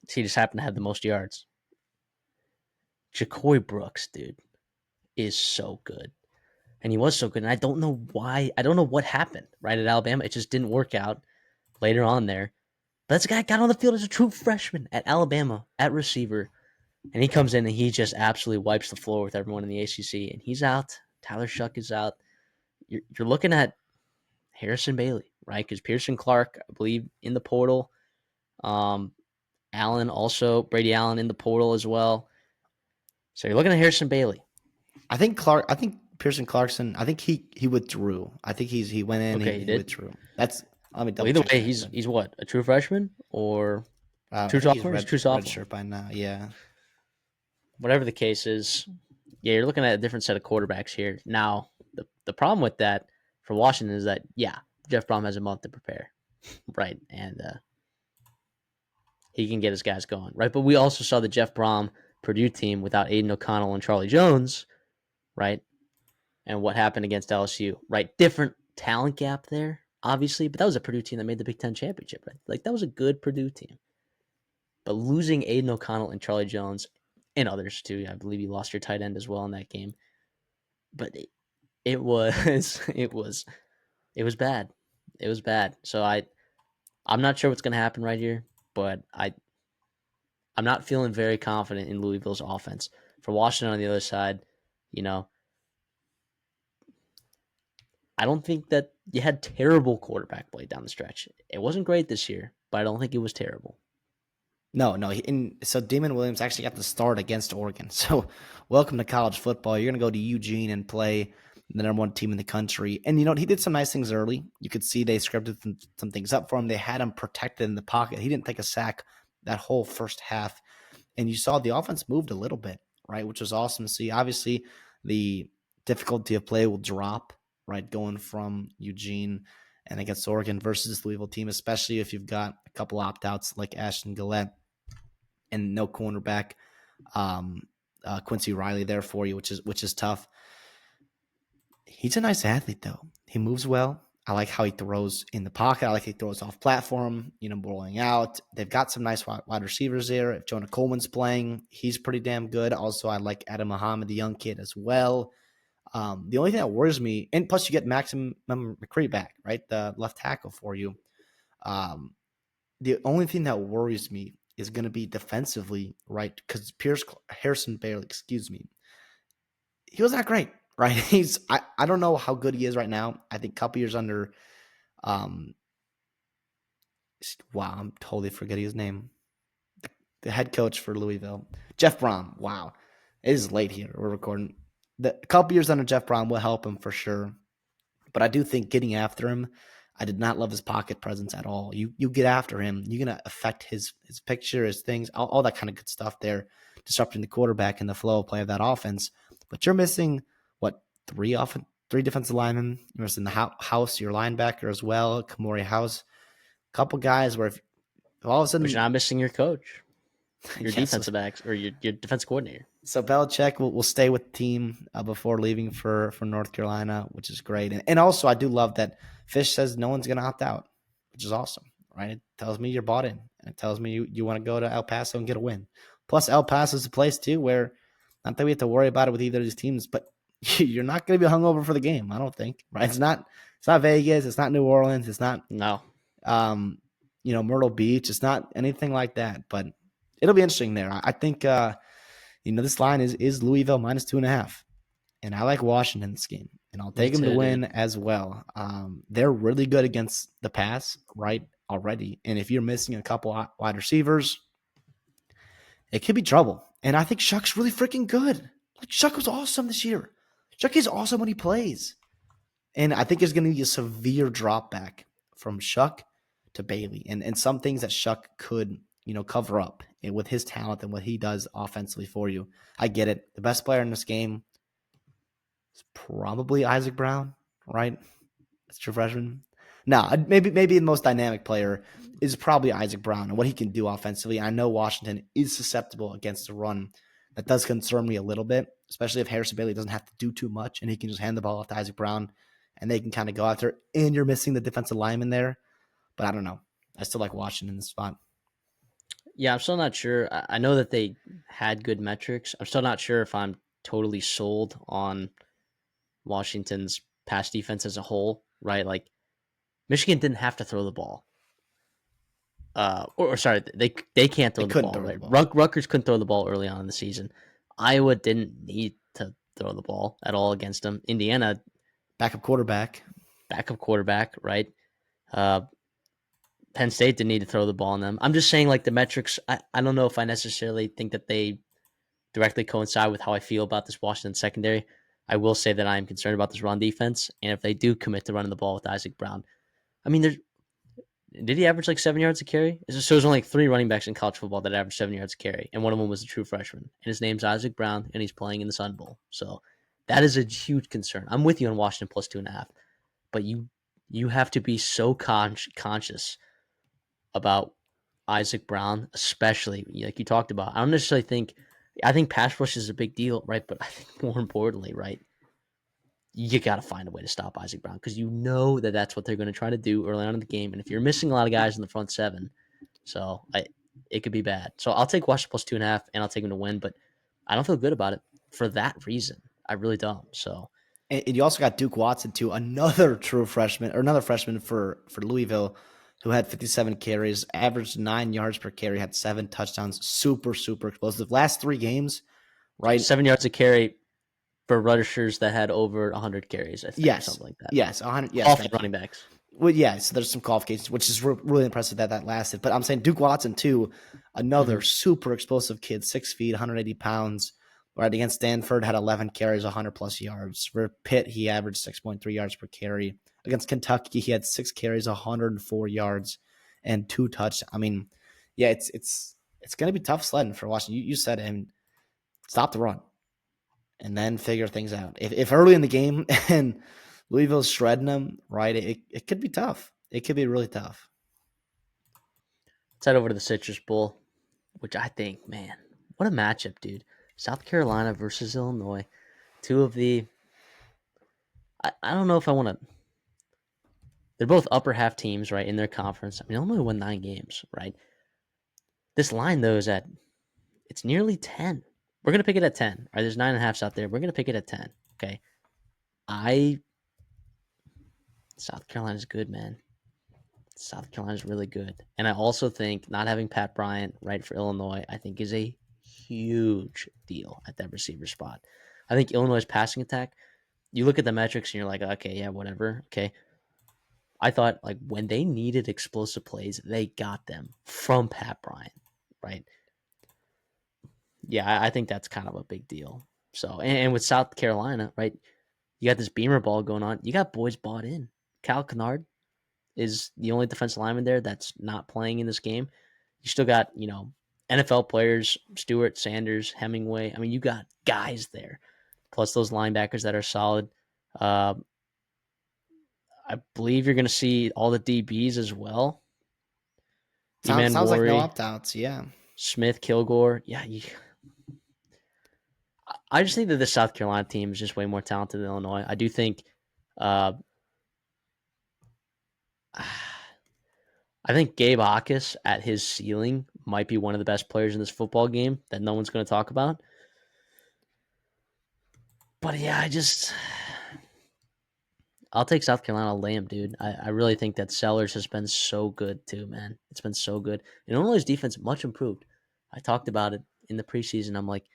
He just happened to have the most yards. Ja'Cory Brooks, dude, is so good. And he was so good. And I don't know why. I don't know what happened, right, at Alabama. It just didn't work out later on there. But this guy got on the field as a true freshman at Alabama at receiver. And he comes in and he just absolutely wipes the floor with everyone in the ACC. And he's out. Tyler Shuck is out. You're looking at Harrison Bailey, right? Because Pearson Clark, I believe, in the portal. Allen also, Brady Allen in the portal as well. So you're looking at Harrison Bailey. I think Pearson Clarkson. I think he withdrew. I think he went in. Okay, he He did. withdrew. That's Let me Well, double either check way, that. he's But what, a true freshman or I true think he's sophomore? He's a true red sophomore. shirt by now. Yeah. Whatever the case is, yeah, you're looking at a different set of quarterbacks here. Now, the problem with that for Washington is that, yeah, Jeff Brom has a month to prepare, right? And he can get his guys going, right? But we also saw the Jeff Brom Purdue team without Aiden O'Connell and Charlie Jones, right? And what happened against LSU, right? Different talent gap there, obviously, but that was a Purdue team that made the Big Ten championship, right? Like, that was a good Purdue team. But losing Aiden O'Connell and Charlie Jones and others too, I believe you lost your tight end as well in that game. But it was it was bad. It was bad. So I'm not sure what's going to happen right here, but I'm not feeling very confident in Louisville's offense. For Washington on the other side, you know, I don't think that you had terrible quarterback play down the stretch. It wasn't great this year, but I don't think it was terrible. No. So Damon Williams actually got the start against Oregon. So welcome to college football. You're going to go to Eugene and play the number one team in the country. And, he did some nice things early. You could see they scripted some things up for him. They had him protected in the pocket. He didn't take a sack that whole first half. And you saw the offense moved a little bit, right, which was awesome to see. Obviously, the difficulty of play will drop, right, going from Eugene and against Oregon versus this Louisville team, especially if you've got a couple opt-outs like Ashton Gillette and no cornerback, Quincy Riley there for you, which is tough. He's a nice athlete, though. He moves well. I like how he throws in the pocket. I like how he throws off platform, rolling out. They've got some nice wide receivers there. If Jonah Coleman's playing, he's pretty damn good. Also, I like Adam Muhammad, the young kid, as well. The only thing that worries me, and plus you get Maxim McCree back, right? The left tackle for you. The only thing that worries me is going to be defensively, right? Because Harrison Bailey, he was not great, right? I don't know how good he is right now. I think a couple years under, wow, I'm totally forgetting his name. The head coach for Louisville, Jeff Brom. Wow, it is late here. We're recording. A couple years under Jeff Brom will help him for sure. But I do think getting after him, I did not love his pocket presence at all. You get after him, you're going to affect his picture, his things, all that kind of good stuff there, disrupting the quarterback and the flow of play of that offense. But you're missing, three defensive linemen. You're missing the House, your linebacker as well, Kamori House. A couple guys where if all of a sudden... But you're not missing your coach, your Yes. defensive backs, or your defensive coordinator. So Belichick will stay with the team before leaving for North Carolina, which is great. And also, I do love that Fish says no one's going to opt out, which is awesome, right? It tells me you're bought in. And it tells me you want to go to El Paso and get a win. Plus, El Paso is a place, too, where not that we have to worry about it with either of these teams, but you're not going to be hungover for the game, I don't think, right? It's not Vegas. It's not New Orleans. It's not, Myrtle Beach. It's not anything like that, but it'll be interesting there. I think, this line is Louisville minus 2.5. And I like Washington this game. And I'll take them to win as well. They're really good against the pass, right, already. And if you're missing a couple wide receivers, it could be trouble. And I think Shuck's really freaking good. Shuck was awesome this year. Shuck is awesome when he plays. And I think there's going to be a severe drop back from Shuck to Bailey. And some things that Shuck could cover up with his talent and what he does offensively for you. I get it. The best player in this game is probably Isaac Brown, right? That's true freshman. No, maybe the most dynamic player is probably Isaac Brown and what he can do offensively. I know Washington is susceptible against the run. That does concern me a little bit, especially if Harrison Bailey doesn't have to do too much and he can just hand the ball off to Isaac Brown and they can kind of go after it. And you're missing the defensive lineman there. But I don't know. I still like Washington in this spot. Yeah, I'm still not sure. I know that they had good metrics. I'm still not sure if I'm totally sold on Washington's pass defense as a whole, right? Like, Michigan didn't have to throw the ball. Sorry, they can't throw the ball, right? Rutgers couldn't throw the ball early on in the season. Iowa didn't need to throw the ball at all against them. Indiana, backup quarterback, right? Penn State didn't need to throw the ball on them. I'm just saying, the metrics, I don't know if I necessarily think that they directly coincide with how I feel about this Washington secondary. I will say that I am concerned about this run defense, and if they do commit to running the ball with Isaac Brown, I mean, did he average 7 yards a carry? So there's only 3 running backs in college football that averaged 7 yards a carry, and one of them was a true freshman, and his name's Isaac Brown, and he's playing in the Sun Bowl. So that is a huge concern. I'm with you on Washington plus 2.5, but you have to be so conscious about Isaac Brown, especially like you talked about. I don't necessarily think pass rush is a big deal, right? But I think more importantly, right, you got to find a way to stop Isaac Brown because that's what they're going to try to do early on in the game. And if you're missing a lot of guys in the front 7, it could be bad. So I'll take Washington plus 2.5, and I'll take them to win. But I don't feel good about it for that reason. I really don't. So. And you also got Duke Watson too, another freshman for Louisville, who had 57 carries, averaged 9 yards per carry, had 7 touchdowns, super, super explosive. Last 3 games, right? 7 yards a carry for rushers that had over 100 carries, I think, yes. Something like that. Yes, 100. Yes, all running backs. Well, yeah, so there's some qualifications, which is really impressive that lasted. But I'm saying Duke Watson, too, another super explosive kid, 6 feet, 180 pounds, right? Against Stanford, had 11 carries, 100 plus yards. For Pitt, he averaged 6.3 yards per carry. Against Kentucky, he had 6 carries, 104 yards, and 2 touchdowns. I mean, yeah, it's going to be tough sledding for Washington. You said it. I mean, stop the run and then figure things out. If early in the game and Louisville's shredding them, right, it could be tough. It could be really tough. Let's head over to the Citrus Bowl, which I think, man, what a matchup, dude. South Carolina versus Illinois. Two of the, I don't know if I want to, they're both upper half teams, right, in their conference. I mean, Illinois won 9 games, right? This line, though, is at, it's nearly 10. We're going to pick it at 10, right? There's 9.5s out there. We're going to pick it at 10, okay? I, South Carolina's good, man. South Carolina's really good. And I also think not having Pat Bryant, right, for Illinois, I think is a huge deal at that receiver spot. I think Illinois' passing attack, you look at the metrics and you're like, okay, yeah, whatever. Okay. I thought like when they needed explosive plays, they got them from Pat Bryant, right? Yeah, I think that's kind of a big deal. So, and with South Carolina, right, you got this Beamer ball going on. You got boys bought in. Cal Kennard is the only defensive lineman there that's not playing in this game. You still got, NFL players, Stewart, Sanders, Hemingway. I mean, you got guys there, plus those linebackers that are solid. Uh, I believe you're going to see all the DBs as well. Sounds Eman sounds like no Worry, opt outs. Yeah. Smith, Kilgore. Yeah, I just think that the South Carolina team is just way more talented than Illinois. I do think, uh, I think Gabe Akis at his ceiling might be one of the best players in this football game that no one's going to talk about. But yeah, I'll take South Carolina Lamb, dude. I really think that Sellers has been so good too, man. It's been so good. And Illinois' defense much improved. I talked about it in the preseason. I'm like,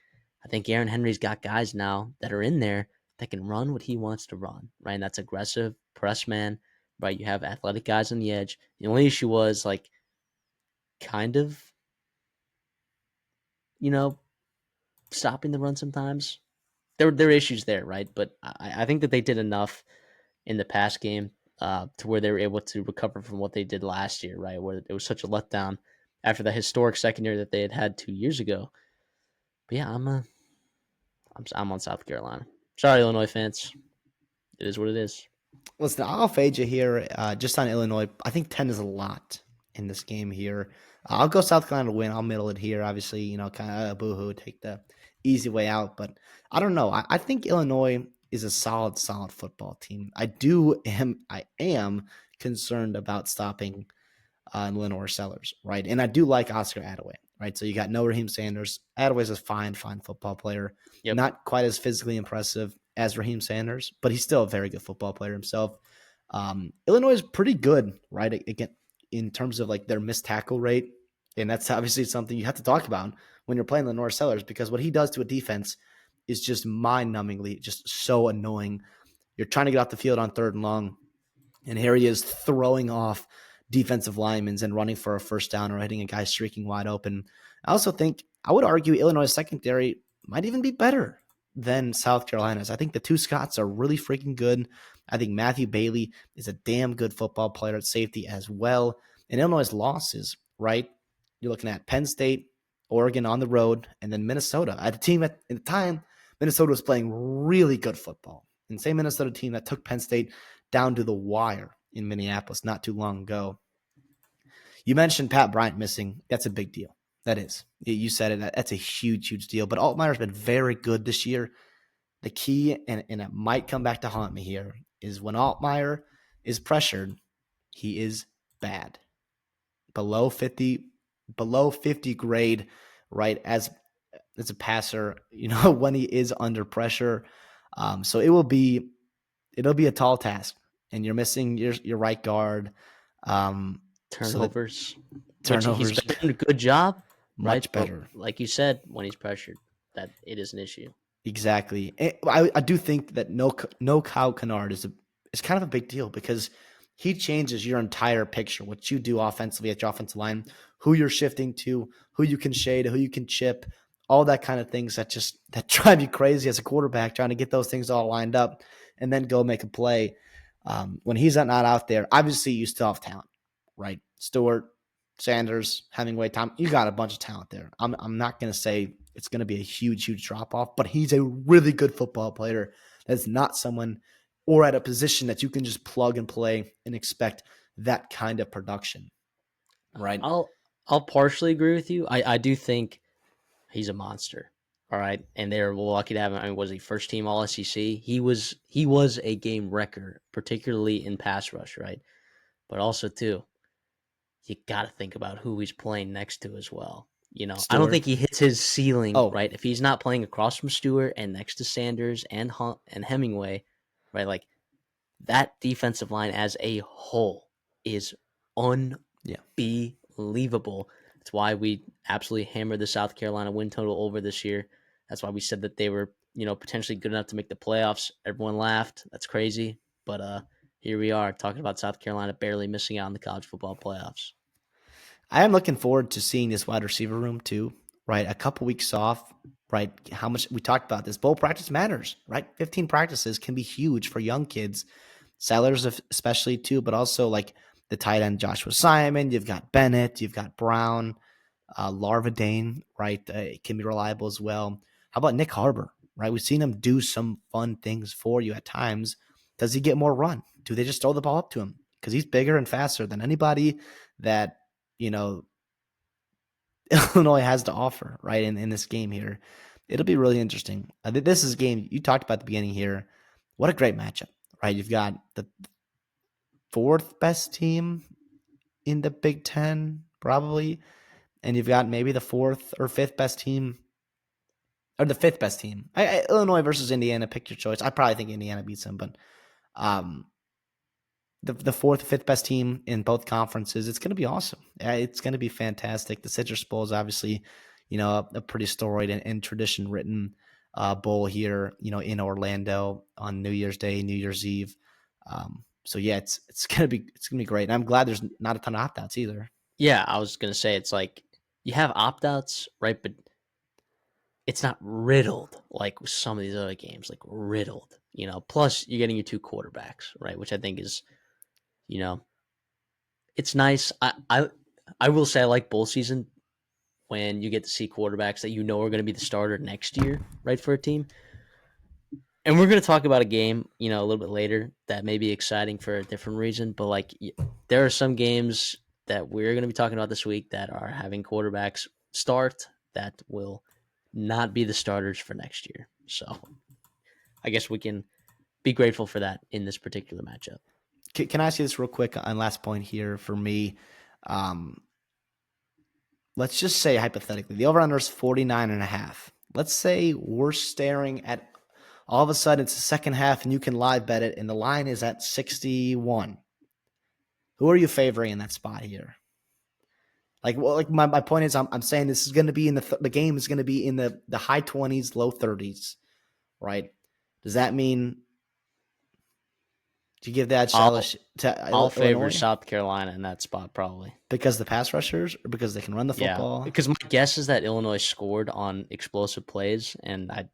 I think Aaron Henry's got guys now that are in there that can run what he wants to run, right? And that's aggressive, press man, right? You have athletic guys on the edge. The only issue was like kind of, you know, stopping the run sometimes. There are issues there, right? But I think that they did enough in the pass game to where they were able to recover from what they did last year, right? Where it was such a letdown after the historic secondary that they had 2 years ago. But yeah, I'm on South Carolina. Sorry, Illinois fans. It is what it is. Listen, I'll fade you here just on Illinois. I think 10 is a lot in this game here. I'll go South Carolina to win. I'll middle it here. Obviously, kind of a boohoo, take the easy way out. But I don't know. I think Illinois is a solid, solid football team. I am concerned about stopping Lenore Sellers, right? And I do like Oscar Attaway, right? So you got no Raheem Sanders. Attaway's a fine, fine football player. Yep. Not quite as physically impressive as Raheem Sanders, but he's still a very good football player himself. Illinois is pretty good, right? Again, in terms of like their missed tackle rate. And that's obviously something you have to talk about when you're playing Lenore Sellers, because what he does to a defense is just mind-numbingly, just so annoying. You're trying to get off the field on 3rd and long, and here he is throwing off defensive linemen and running for a first down or hitting a guy streaking wide open. I also think, I would argue Illinois secondary might even be better than South Carolina's. I think the two Scots are really freaking good. I think Matthew Bailey is a damn good football player at safety as well. And Illinois' losses, right? You're looking at Penn State, Oregon on the road, and then Minnesota. At a team at the time, Minnesota was playing really good football. And same Minnesota team that took Penn State down to the wire in Minneapolis not too long ago. You mentioned Pat Bryant missing. That's a big deal. That is. You said it. That's a huge, huge deal. But Altmaier's been very good this year. The key, and it might come back to haunt me here, is when Altmaier is pressured, he is bad. Below 50 grade, right, as a passer, when he is under pressure. So it'll be a tall task, and you're missing your right guard. Turnovers, which he's Turnovers, been doing a good job, right? much But better. like you said, when he's pressured, that it is an issue. Exactly. I do think that no Kyle Kennard is kind of a big deal, because he changes your entire picture, what you do offensively at your offensive line, who you're shifting to, who you can shade, who you can chip, all that kind of things that drive you crazy as a quarterback, trying to get those things all lined up and then go make a play. When he's not out there, obviously you still have talent, right? Stewart, Sanders, Hemingway, Tom, you got a bunch of talent there. I'm not going to say it's going to be a huge drop off, but he's a really good football player. That's not someone or at a position that you can just plug and play and expect that kind of production, right? I'll partially agree with you. I do think he's a monster. All right, and they're lucky to have him. I mean, was he first team All SEC? He was a game wrecker, particularly in pass rush, right? But also too, you got to think about who he's playing next to as well. I don't Stewart. think he hits his ceiling, Oh, right? If he's not playing across from Stewart and next to Sanders and and Hemingway, right? Like that defensive line as a whole is yeah. unbelievable. That's why we absolutely hammered the South Carolina win total over this year. That's why we said that they were, potentially good enough to make the playoffs. Everyone laughed. That's crazy. But here we are talking about South Carolina barely missing out on the college football playoffs. I am looking forward to seeing this wide receiver room too, right? A couple weeks off, right? How much we talked about this. Bowl practice matters, right? 15 practices can be huge for young kids, sellers especially too, but also like the tight end Joshua Simon. You've got Bennett, you've got Brown, Larvadane, right? It can be reliable as well. How about Nick Harbor, right? We've seen him do some fun things for you at times. Does he get more run? Do they just throw the ball up to him? Because he's bigger and faster than anybody that, you know, Illinois has to offer, right? In this game here. It'll be really interesting. This is a game you talked about at the beginning here. What a great matchup, right? You've got the fourth best team in the Big Ten, probably, and you've got maybe the fourth or fifth best team, or the fifth best team. Illinois versus Indiana, pick your choice. I probably think Indiana beats them, but um, the fourth, fifth best team in both conferences. It's going to be awesome. It's going to be fantastic. The Citrus Bowl is obviously, a pretty storied and tradition written bowl here, in Orlando on New Year's Day, New Year's Eve. So yeah, it's gonna be great. And I'm glad there's not a ton of opt outs either. Yeah, I was gonna say it's like you have opt outs, right? But it's not riddled like some of these other games, like riddled. Plus you're getting your two quarterbacks, right? Which I think is, you know, it's nice. I will say I like bowl season when you get to see quarterbacks that are going to be the starter next year, right, for a team. And we're going to talk about a game, a little bit later that may be exciting for a different reason. But like, there are some games that we're going to be talking about this week that are having quarterbacks start that will not be the starters for next year. So I guess we can be grateful for that in this particular matchup. Can I ask you this real quick on last point here for me? Um, let's just say hypothetically, the over under is 49.5. Let's say we're staring at all of a sudden it's the second half and you can live bet it and the line is at 61. Who are you favoring in that spot here? Like my point is, I'm saying this is going to be in the game is going to be in the high 20s, low 30s, right? Does that mean do you give that I'll challenge to I'll favor Illinois South Carolina in that spot probably. because the pass rushers or because they can run the Yeah, football? because my guess is that Illinois scored on explosive plays, and that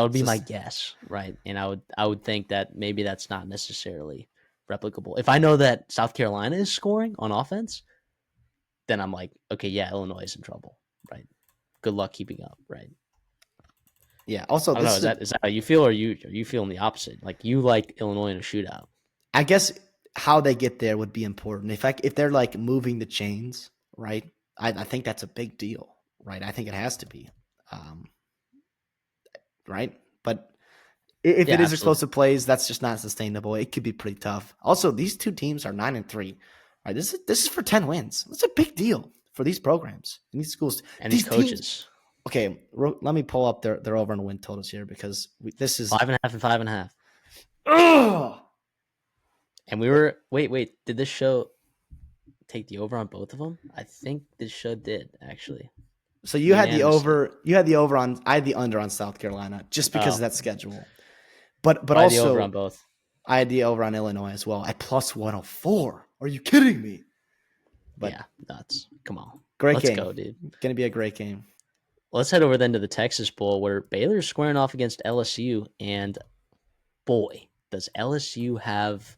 would be my So, guess, right? And I would think that maybe that's not necessarily replicable. If I know that South Carolina is scoring on offense, then I'm like, okay, yeah, Illinois is in trouble, right? Good luck keeping up, right? yeah. Also, I don't know. this Is is a, that how you feel, or are you feeling the opposite? Like you like Illinois in a shootout? I guess how they get there would be important. If they're like moving the chains, right? I think that's a big deal, right? I think it has to be, um, right? But if Yeah, it is absolutely. explosive plays, that's just not sustainable. It could be pretty tough. Also, these two teams are 9-3. Right, this is for 10 wins. It's a big deal for these programs and these schools. And these These teams. coaches, Okay, let me pull up their over and win totals here because this is. 5.5 and 5.5. Ugh! And we were wait. Did this show take the over on both of them? I think this show did actually So you had the unanimously. over. You had the over on. I had the under on South Carolina just because of Oh, that schedule. But I had the over also on both. I had the over on Illinois as well at plus 104. Are you kidding me? But Yeah, nuts. Come on, great let's game. go, dude. Going to be a great game. let's head over then to the Texas Bowl where Baylor's squaring off against LSU, and boy, does LSU have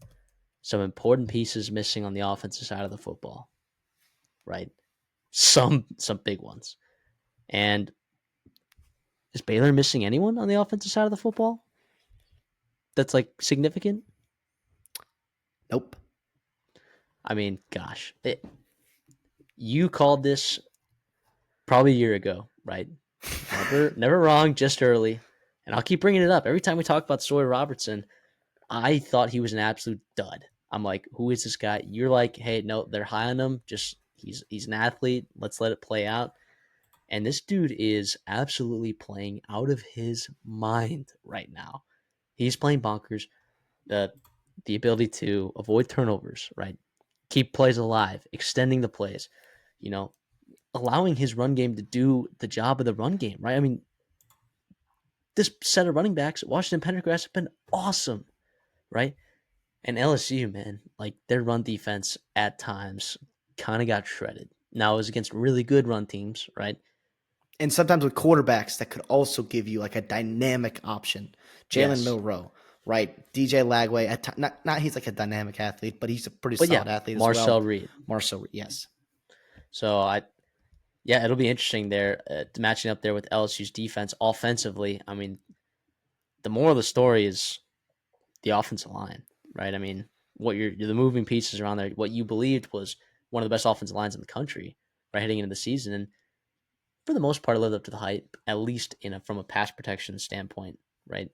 some important pieces missing on the offensive side of the football, right? Some big ones. And is Baylor missing anyone on the offensive side of the football that's like significant? Nope. I mean, gosh, you called this probably a year ago, right? Never wrong, just early. And I'll keep bringing it up every time we talk about Sawyer Robertson. I thought he was an absolute dud. I'm like, who is this guy? You're like, hey, no, they're high on him. Just he's an athlete. Let's let it play out. And this dude is absolutely playing out of his mind right now. He's playing bonkers. The ability to avoid turnovers, right? Keep plays alive, extending the plays, you know, allowing his run game to do the job of the run game, right? I mean, this set of running backs, Washington Pendergrass, have been awesome, right? And LSU, man, like their run defense at times kind of got shredded. Now it was against really good run teams, right? And sometimes with quarterbacks that could also give you like a dynamic option. Jalen Yes. Milroe, right? DJ Lagway, not he's like a dynamic athlete, but he's a pretty But yeah, solid athlete as well. Marcel Reed. Marcel, yes. So yeah, it'll be interesting there matching up there with LSU's defense offensively. I mean, the moral of the story is the offensive line, right? I mean, what you're the moving pieces around there, what you believed was one of the best offensive lines in the country, right, heading into the season, and for the most part, it lived up to the hype, at least from a pass protection standpoint, right?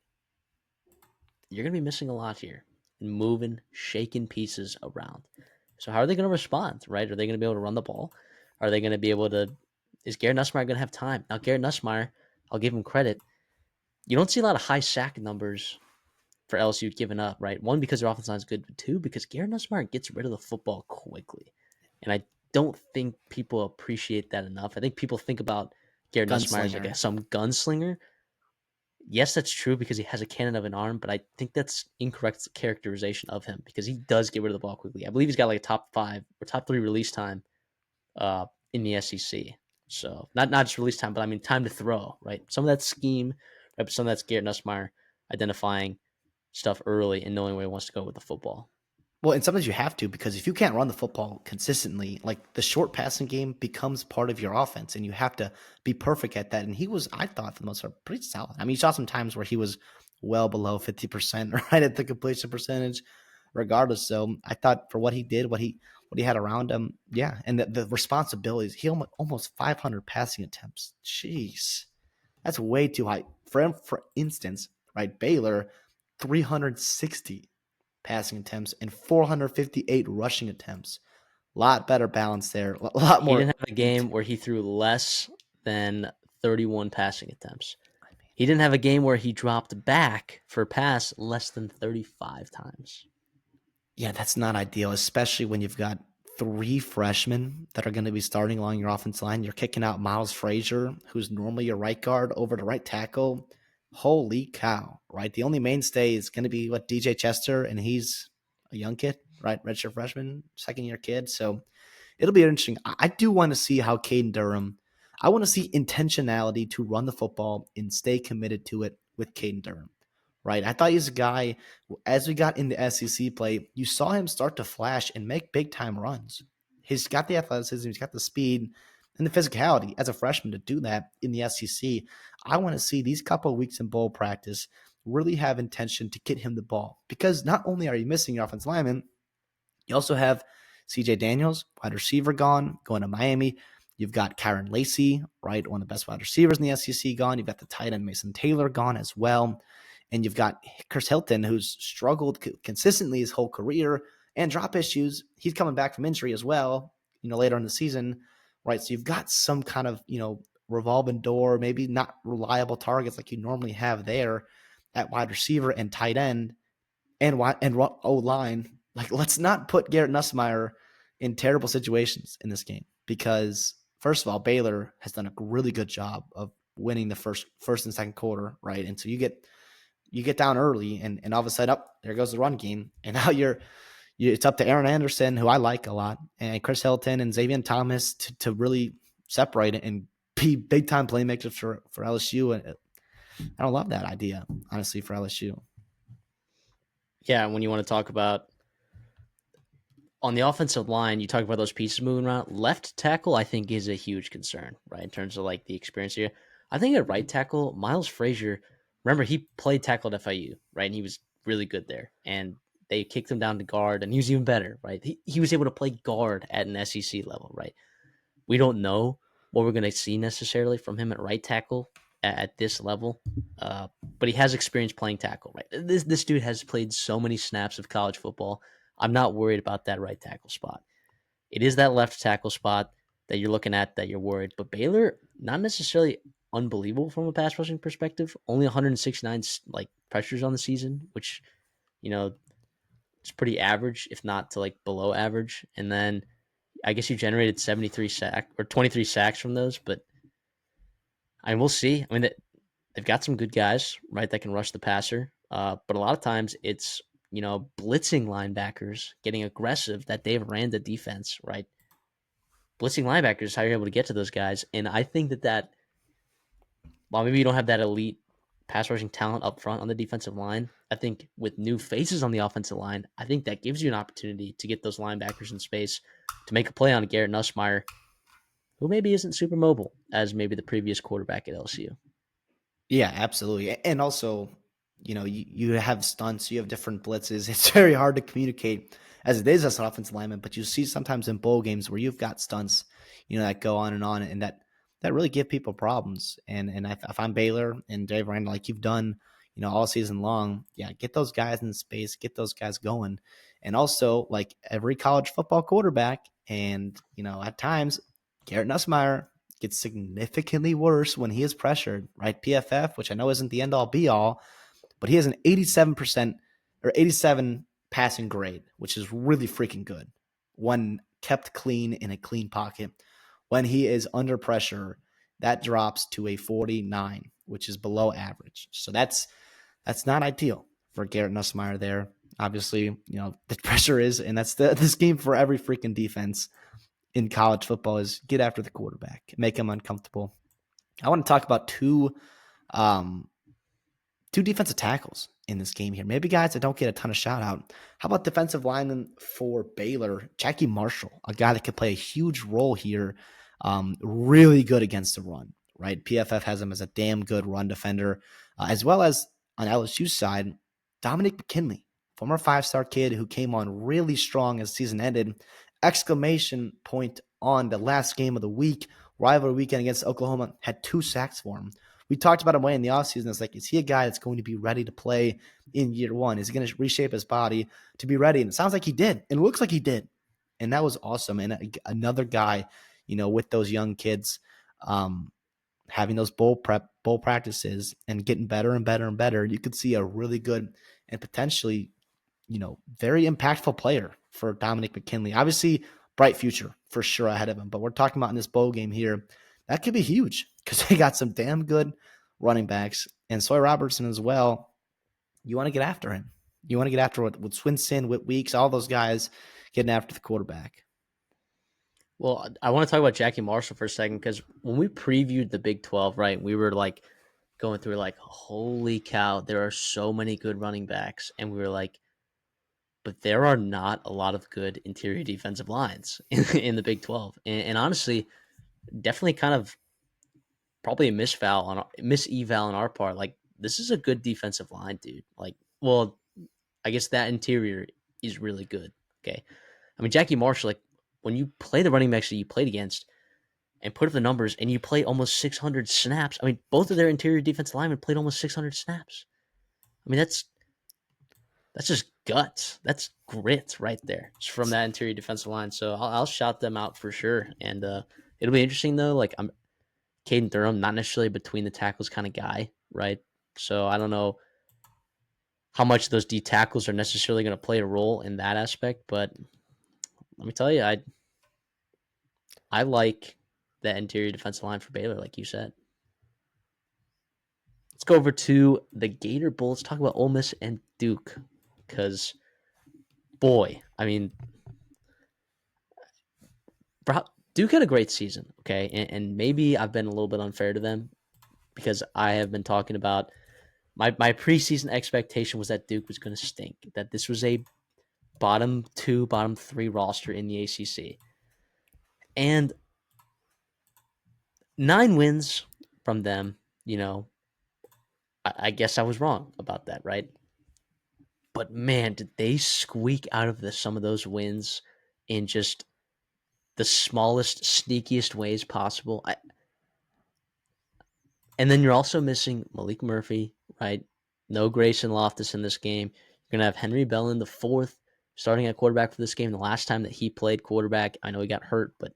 You're gonna be missing a lot here, and moving, shaking pieces around. So how are they going to respond, right? Are they going to be able to run the ball? Are they going to be able to? Is Garrett Nussmeyer going to have time? Now, Garrett Nussmeyer, I'll give him credit. You don't see a lot of high sack numbers for LSU giving up, right? One, because their offense line is good, but two, because Garrett Nussmeyer gets rid of the football quickly. And I don't think people appreciate that enough. I think people think about Garrett Nussmeyer as like Gunslinger. some gunslinger. Yes, that's true because he has a cannon of an arm, but I think that's incorrect characterization of him because he does get rid of the ball quickly. I believe he's got like a top 5 or top 3 release time in the SEC. So not just release time, but I mean time to throw, right? Some of that scheme, right? But some of that's Garrett Nussmeyer identifying stuff early and knowing where he wants to go with the football. Well, and sometimes you have to because if you can't run the football consistently, like the short passing game becomes part of your offense, and you have to be perfect at that. And he was, I thought, for the most part, pretty solid. I mean, you saw some times where he was well below 50%, right at the completion percentage, regardless. So I thought for what he did, what he had around him, yeah, and the responsibilities, he almost 500 passing attempts. Jeez, that's way too high. For instance, right, Baylor 360 passing attempts and 458 rushing attempts. A lot better balance there. A lot He more. didn't have a game where he threw less than 31 passing attempts. He didn't have a game where he dropped back for a pass less than 35 times. Yeah, that's not ideal, especially when you've got three freshmen that are going to be starting along your offensive line. You're kicking out Miles Frazier, who's normally your right guard, over to right tackle. Holy cow, right? The only mainstay is going to be what DJ Chester, and he's a young kid, right? Redshirt freshman, second year kid. So it'll be interesting. I do want to see how Caden Durham. I want to see intentionality to run the football and stay committed to it with Caden Durham. Right, I thought he was a guy. As we got into SEC play, you saw him start to flash and make big time runs. He's got the athleticism, he's got the speed and the physicality as a freshman to do that in the SEC. I want to see these couple of weeks in bowl practice really have intention to get him the ball because not only are you missing your offensive lineman, you also have CJ Daniels, wide receiver, going to Miami. You've got Kyron Lacey, right, one of the best wide receivers in the SEC, gone. You've got the tight end Mason Taylor gone as well. And you've got Chris Hilton, who's struggled consistently his whole career and drop issues. He's coming back from injury as well, later in the season, right? So you've got some kind of, revolving door, maybe not reliable targets like you normally have there at wide receiver and tight end and O line. Like, let's not put Garrett Nussmeyer in terrible situations in this game because, first of all, Baylor has done a really good job of winning the first and second quarter, right? And so you get down early, and all of a sudden, up there goes the run game, and now it's up to Aaron Anderson, who I like a lot, and Chris Hilton and Xavier Thomas to really separate it and be big time playmakers for LSU. And I don't love that idea, honestly, for LSU. Yeah, when you want to talk about on the offensive line, you talk about those pieces moving around. Left tackle, I think, is a huge concern, right? In terms of like the experience here. I think at right tackle, Miles Frazier, remember he played tackle at FIU, right? And he was really good there. And they kicked him down to guard, and he was even better, right? He was able to play guard at an SEC level, right? We don't know what we're going to see necessarily from him at right tackle at this level, but he has experience playing tackle. Right, this dude has played so many snaps of college football. I'm not worried about that right tackle spot. It is that left tackle spot that you're looking at that you're worried. But Baylor, not necessarily unbelievable from a pass rushing perspective. Only 169 like pressures on the season, which you know it's pretty average, if not to like below average. And then I guess you generated 73 sack or 23 sacks from those, but I mean, we'll see. I mean, they've got some good guys, right, that can rush the passer. But a lot of times it's, blitzing linebackers getting aggressive that they've ran the defense, right? Blitzing linebackers is how you're able to get to those guys. And I think that, while maybe you don't have that elite pass rushing talent up front on the defensive line, I think with new faces on the offensive line, I think that gives you an opportunity to get those linebackers in space to make a play on Garrett Nussmeier, who maybe isn't super mobile as maybe the previous quarterback at LSU. Yeah, absolutely. And also, you have stunts, you have different blitzes. It's very hard to communicate as it is as an offensive lineman, but you see sometimes in bowl games where you've got stunts, that go on and that really give people problems. And if I'm Baylor and Dave Randall, like you've done, all season long, yeah, get those guys in space, get those guys going. And also, like every college football quarterback, and at times, Garrett Nussmeier gets significantly worse when he is pressured, right? PFF, which I know isn't the end all be all, but he has an 87% or 87 passing grade, which is really freaking good when kept clean in a clean pocket. When he is under pressure, that drops to a 49, which is below average. So that's not ideal for Garrett Nussmeier there. Obviously, the pressure is, and that's the scheme for every freaking defense in college football is get after the quarterback, make him uncomfortable. I want to talk about um, two defensive tackles in this game here. Maybe guys that don't get a ton of shout out. How about defensive lineman for Baylor, Jackie Marshall, a guy that could play a huge role here, really good against the run, right? PFF has him as a damn good run defender, as well as on LSU's side, Dominic McKinley, former five-star kid who came on really strong as the season ended. Exclamation point on the last game of the week, rivalry weekend against Oklahoma, had 2 sacks for him. We talked about him way in the offseason. It's like, is he a guy that's going to be ready to play in year one? Is he going to reshape his body to be ready? And it sounds like he did. And it looks like he did. And that was awesome. And another guy, with those young kids, having those bowl practices and getting better and better and better, you could see a really good and potentially, very impactful player for Dominic McKinley. Obviously, bright future for sure ahead of him. But we're talking about in this bowl game here, that could be huge because they got some damn good running backs. And Soy Robertson as well. You want to get after him. You want to get after with Swinson, with Weeks, all those guys getting after the quarterback. Well, I want to talk about Jackie Marshall for a second because when we previewed the Big 12, right, we were like going through like, holy cow, there are so many good running backs. And we were like, but there are not a lot of good interior defensive lines in the Big 12. And honestly, definitely kind of probably a miseval on our part. Like, this is a good defensive line, dude. Like, well, I guess that interior is really good. Okay. I mean, Jackie Marshall, like, when you play the running backs that you played against and put up the numbers and you play almost 600 snaps, I mean, both of their interior defensive linemen played almost 600 snaps. I mean, that's just guts. That's grit right there. It's from that interior defensive line. So I'll shout them out for sure. And it'll be interesting though. Like I'm Caden Durham, not necessarily between the tackles kind of guy, right? So I don't know how much those D tackles are necessarily going to play a role in that aspect. But let me tell you, I like that interior defensive line for Baylor, like you said. Let's go over to the Gator Bowl. Let's talk about Ole Miss and Duke, because boy, I mean, Duke had a great season, okay, and maybe I've been a little bit unfair to them because I have been talking about my preseason expectation was that Duke was going to stink, that this was a bottom two, bottom three roster in the ACC, and 9 wins from them. I guess I was wrong about that, right? But man, did they squeak out of some of those wins in just the smallest, sneakiest ways possible. And then you're also missing Malik Murphy, right? No Grayson Loftus in this game. You're going to have Henry Bellin, the fourth, starting at quarterback for this game. The last time that he played quarterback, I know he got hurt, but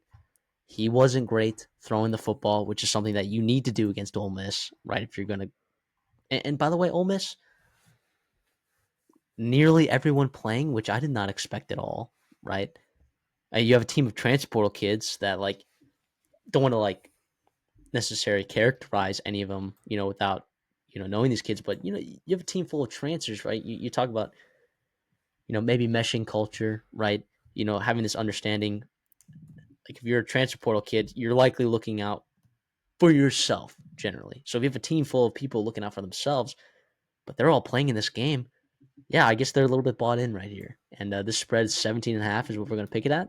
he wasn't great throwing the football, which is something that you need to do against Ole Miss, right? If you're going to. And by the way, Ole Miss, nearly everyone playing, which I did not expect at all, right? You have a team of transportal kids that don't want to necessarily characterize any of them, without knowing these kids. But you have a team full of transfers, right? You talk about maybe meshing culture, right? Having this understanding. Like if you're a transfer portal kid, you're likely looking out for yourself generally. So if you have a team full of people looking out for themselves, but they're all playing in this game, yeah, I guess they're a little bit bought in right here. And this spread is 17.5 is what we're going to pick it at.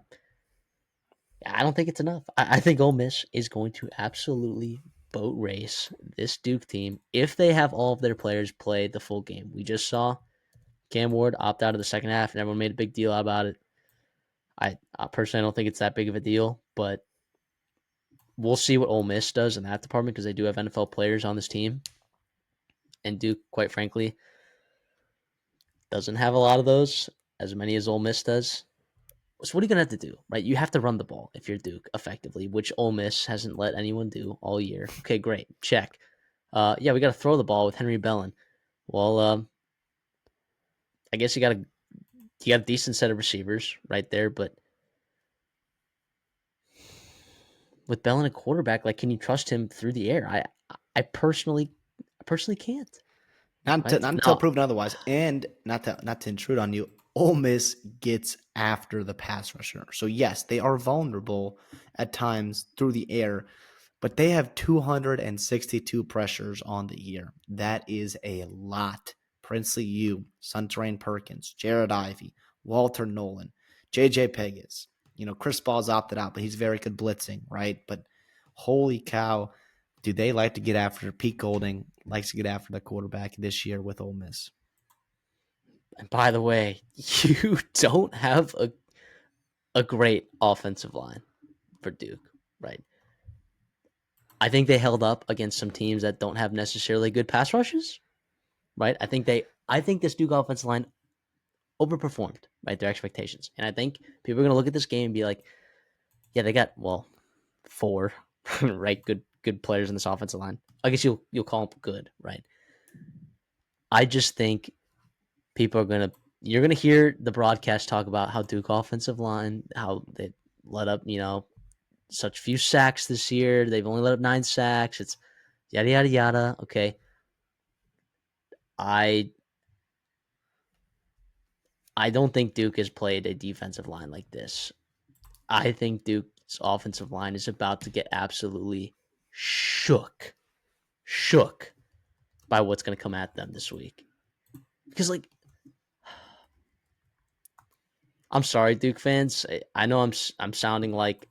I don't think it's enough. I think Ole Miss is going to absolutely boat race this Duke team if they have all of their players play the full game. We just saw Cam Ward opt out of the second half, and everyone made a big deal about it. I personally don't think it's that big of a deal, but we'll see what Ole Miss does in that department because they do have NFL players on this team, and Duke, quite frankly, doesn't have a lot of those, as many as Ole Miss does. So what are you gonna have to do, right? You have to run the ball if you're Duke effectively, which Ole Miss hasn't let anyone do all year. Okay, great, check. Yeah, we got to throw the ball with Henry Bellin. Well, I guess you got a decent set of receivers right there, but with Bellin a quarterback, can you trust him through the air? I personally can't. Right Not until now, proven otherwise, and not to intrude on you. Ole Miss gets after the pass rusher, so yes, they are vulnerable at times through the air, but they have 262 pressures on the year. That is a lot. Princely U, Suntrain Perkins, Jared Ivey, Walter Nolan, JJ Pegas. Chris Ball's opted out, but he's very good blitzing, right? But holy cow, do they like to get after Pete Golding likes to get after the quarterback this year with Ole Miss. and by the way, you don't have a great offensive line for Duke, right? I think they held up against some teams that don't have necessarily good pass rushes, right? I think this Duke offensive line overperformed, right, their expectations. And I think people are going to look at this game and be like, yeah, they got four right good players in this offensive line. I guess you'll call them good, right? I just think people are going to you're going to hear the broadcast talk about how Duke offensive line, how they let up, such few sacks this year. They've only let up 9 sacks. It's yada yada yada. Okay. I I don't think Duke has played a defensive line like this. I think Duke's offensive line is about to get absolutely shook by what's going to come at them this week. Because I'm sorry, Duke fans. I know I'm sounding like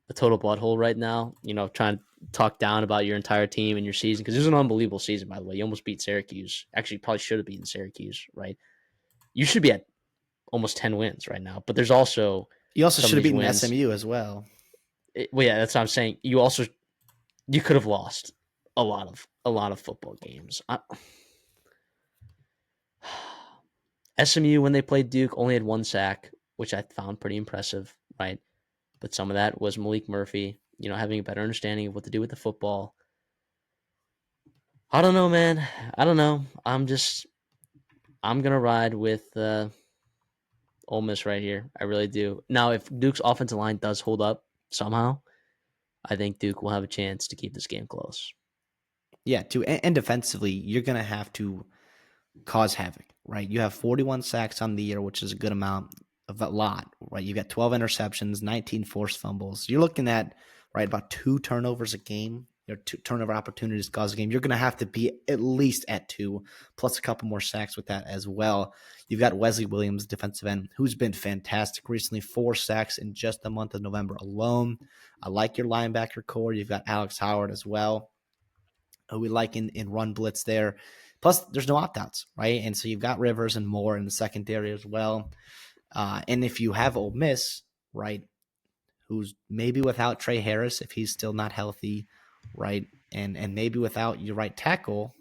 a total butthole right now. Trying to talk down about your entire team and your season because this is an unbelievable season. By the way, you almost beat Syracuse. Actually, you probably should have beaten Syracuse, right? You should be at almost 10 wins right now. But there's also You also some of should have these beaten wins. SMU as well. Well, yeah, that's what I'm saying. You could have lost a lot of football games. SMU when they played Duke only had 1 sack, which I found pretty impressive, right? But some of that was Malik Murphy, having a better understanding of what to do with the football. I don't know, man. I don't know. I'm gonna ride with Ole Miss right here. I really do. Now, if Duke's offensive line does hold up somehow, I think Duke will have a chance to keep this game close. Yeah, and defensively, you're going to have to cause havoc, right? You have 41 sacks on the year, which is a good amount. of a lot, right? You got 12 interceptions, 19 forced fumbles. You're looking at right about 2 turnovers a game. Your 2 turnover opportunities cause a game. You're going to have to be at least at 2, plus a couple more sacks with that as well. You've got Wesley Williams, defensive end, who's been fantastic recently. 4 sacks in just the month of November alone. I like your linebacker core. You've got Alex Howard as well, who we like in run blitz there. Plus, there's no opt-outs, right? And so you've got Rivers and Moore in the secondary as well. And if you have Ole Miss, right, who's maybe without Trey Harris if he's still not healthy, right, and maybe without your right tackle,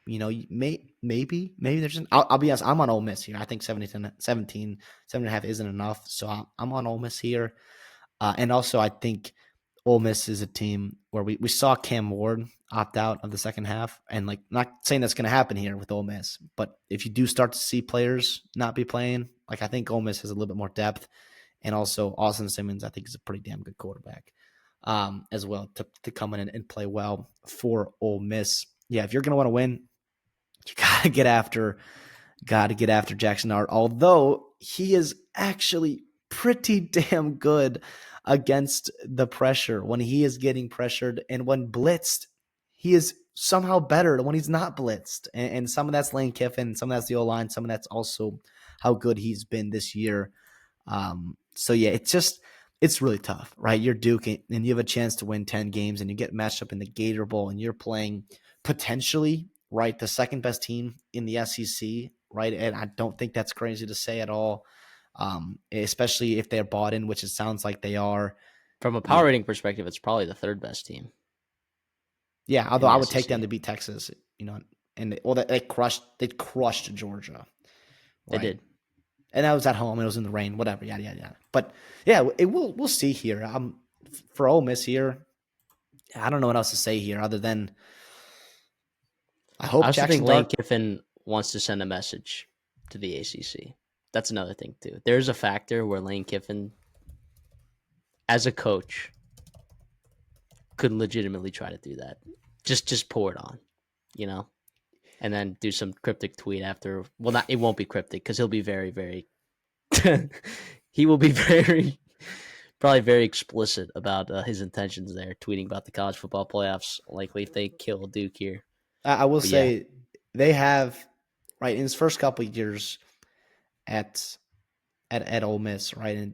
maybe there's I'll be honest, I'm on Ole Miss here. I think 7.5 isn't enough, so I'm on Ole Miss here. And also, I think Ole Miss is a team where we saw Cam Ward opt out of the second half. And like, not saying that's going to happen here with Ole Miss, but if you do start to see players not be playing, like I think Ole Miss has a little bit more depth. And also Austin Simmons, I think, is a pretty damn good quarterback as well to come in and play well for Ole Miss. Yeah, if you're going to want to win, you got to get after Jackson Dart, although he is actually pretty damn good against the pressure when he is getting pressured, and when blitzed, he is somehow better than when he's not blitzed. And some of that's Lane Kiffin, some of that's the O-line, some of that's also how good he's been this year. So yeah, it's really tough, right? You're Duke and you have a chance to win 10 games and you get matched up in the Gator Bowl and you're playing potentially, right, the second best team in the SEC, right? And I don't think that's crazy to say at all, especially if they're bought in, which it sounds like they are. From a Yeah, power rating perspective, it's probably the third best team yeah. in Although the I would take them SEC. to beat Texas, and well, they crushed Georgia, They right? did. And that was at home. It was in the rain, whatever, yada yada yada. But yeah, we'll see here. For Ole Miss here, I don't know what else to say here other than I I hope also think Jackson Lane Dart. Kiffin wants to send a message to the ACC. That's another thing too. There's a factor where Lane Kiffin, as a coach, could legitimately try to do that. Just pour it on, you know, and then do some cryptic tweet after. Well, not it won't be cryptic because he'll be very very. he will be very probably very explicit about his intentions there, tweeting about the college football playoffs. Likely if they kill Duke here, I will but yeah, say they have right in his first couple of years at at Ole Miss, right, and